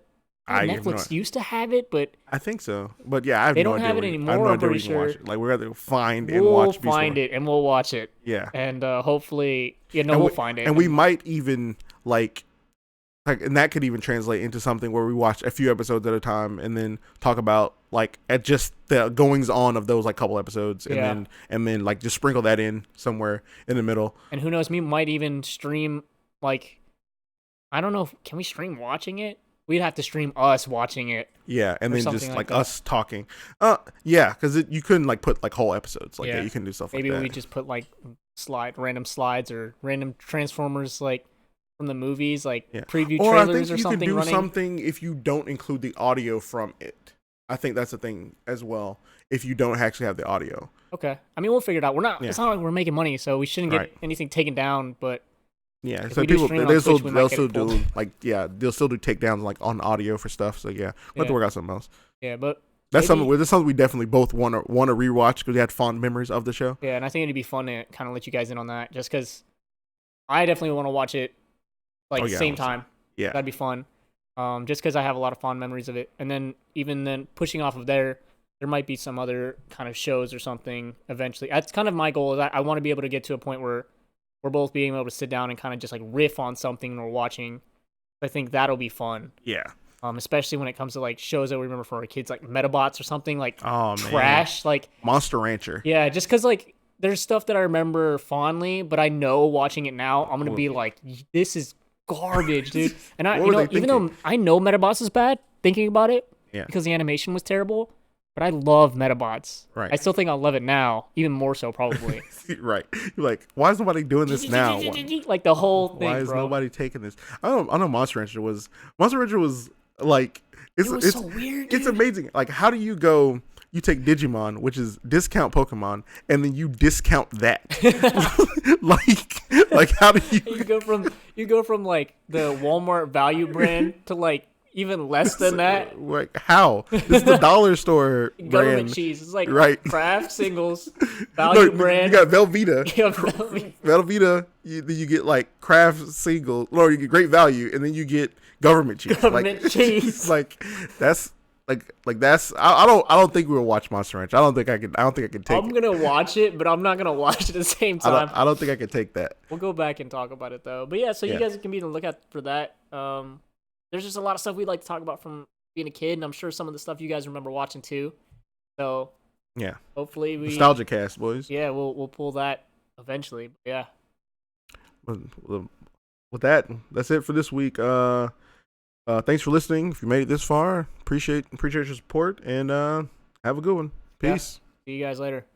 Netflix used to have it, but I think so. But yeah, I have they no don't idea have it anymore. I'm pretty sure. Like we're gonna find and watch Beast Wars. We'll find it and we'll watch it. Yeah, and hopefully, we'll find it, and we might even like, and that could even translate into something where we watch a few episodes at a time and then talk about like at just the goings on of those like couple episodes, and then like just sprinkle that in somewhere in the middle. And who knows, we might even stream, like, I don't know, can we stream watching it? We'd have to stream us watching it. Yeah, and then just like us talking. Yeah, because you couldn't like put like whole episodes like that. You can do stuff like that. Maybe we just put like random slides or random Transformers like from the movies, like preview trailers or something. You can do running. something if you don't include the audio from it. I think that's a thing as well. If you don't actually have the audio. Okay, I mean we'll figure it out. We're not. It's not like we're making money, so we shouldn't get anything taken down. But yeah, so people they'll still do takedowns like on audio for stuff. So yeah, we'll have to work out something else. Yeah, but that's something we definitely both want to rewatch, because we had fond memories of the show. Yeah, and I think it'd be fun to kind of let you guys in on that, just because I definitely want to watch it like same time. Yeah, that'd be fun. Just because I have a lot of fond memories of it, and then pushing off of there might be some other kind of shows or something eventually. That's kind of my goal. Is I want to be able to get to a point where we're both being able to sit down and kind of just like riff on something we're watching. I think that'll be fun. Yeah. Especially when it comes to like shows that we remember for our kids, like Metabots or something, like trash, like Monster Rancher. Yeah, just because like there's stuff that I remember fondly, but I know watching it now, I'm gonna be like, this is garbage, dude. And even though I know Metabots is bad, thinking about it, because the animation was terrible, but I love Metabots. Right. I still think I'll love it now, even more so probably. Right. You're like, why is nobody doing this now? Like the whole thing. Why is nobody taking this? I know Monster Rancher was like it's so weird. It's amazing. Like, how do you go? You take Digimon, which is discount Pokemon, and then you discount that. like how do you? You go from like the Walmart value brand to like even less than that. Like how? This is the dollar store Government brand. cheese. It's like right. Kraft singles value brand. You got Velveeta. Velveeta. Velveeta. You get like Kraft single, or you get Great Value, and then you get government cheese. Cheese. Like that's. Like that's I don't think we'll watch Monster Rancher. I don't think I can take it. I'm gonna watch it, but I'm not gonna watch it at the same time. I don't think I can take that. We'll go back and talk about it though. But yeah, so you guys can be on the lookout for that. There's just a lot of stuff we'd like to talk about from being a kid, and I'm sure some of the stuff you guys remember watching too. So yeah, hopefully nostalgia cast, boys. Yeah, we'll pull that eventually. Yeah. With that's it for this week. Thanks for listening. If you made it this far, appreciate your support, and have a good one. Peace. See you guys later.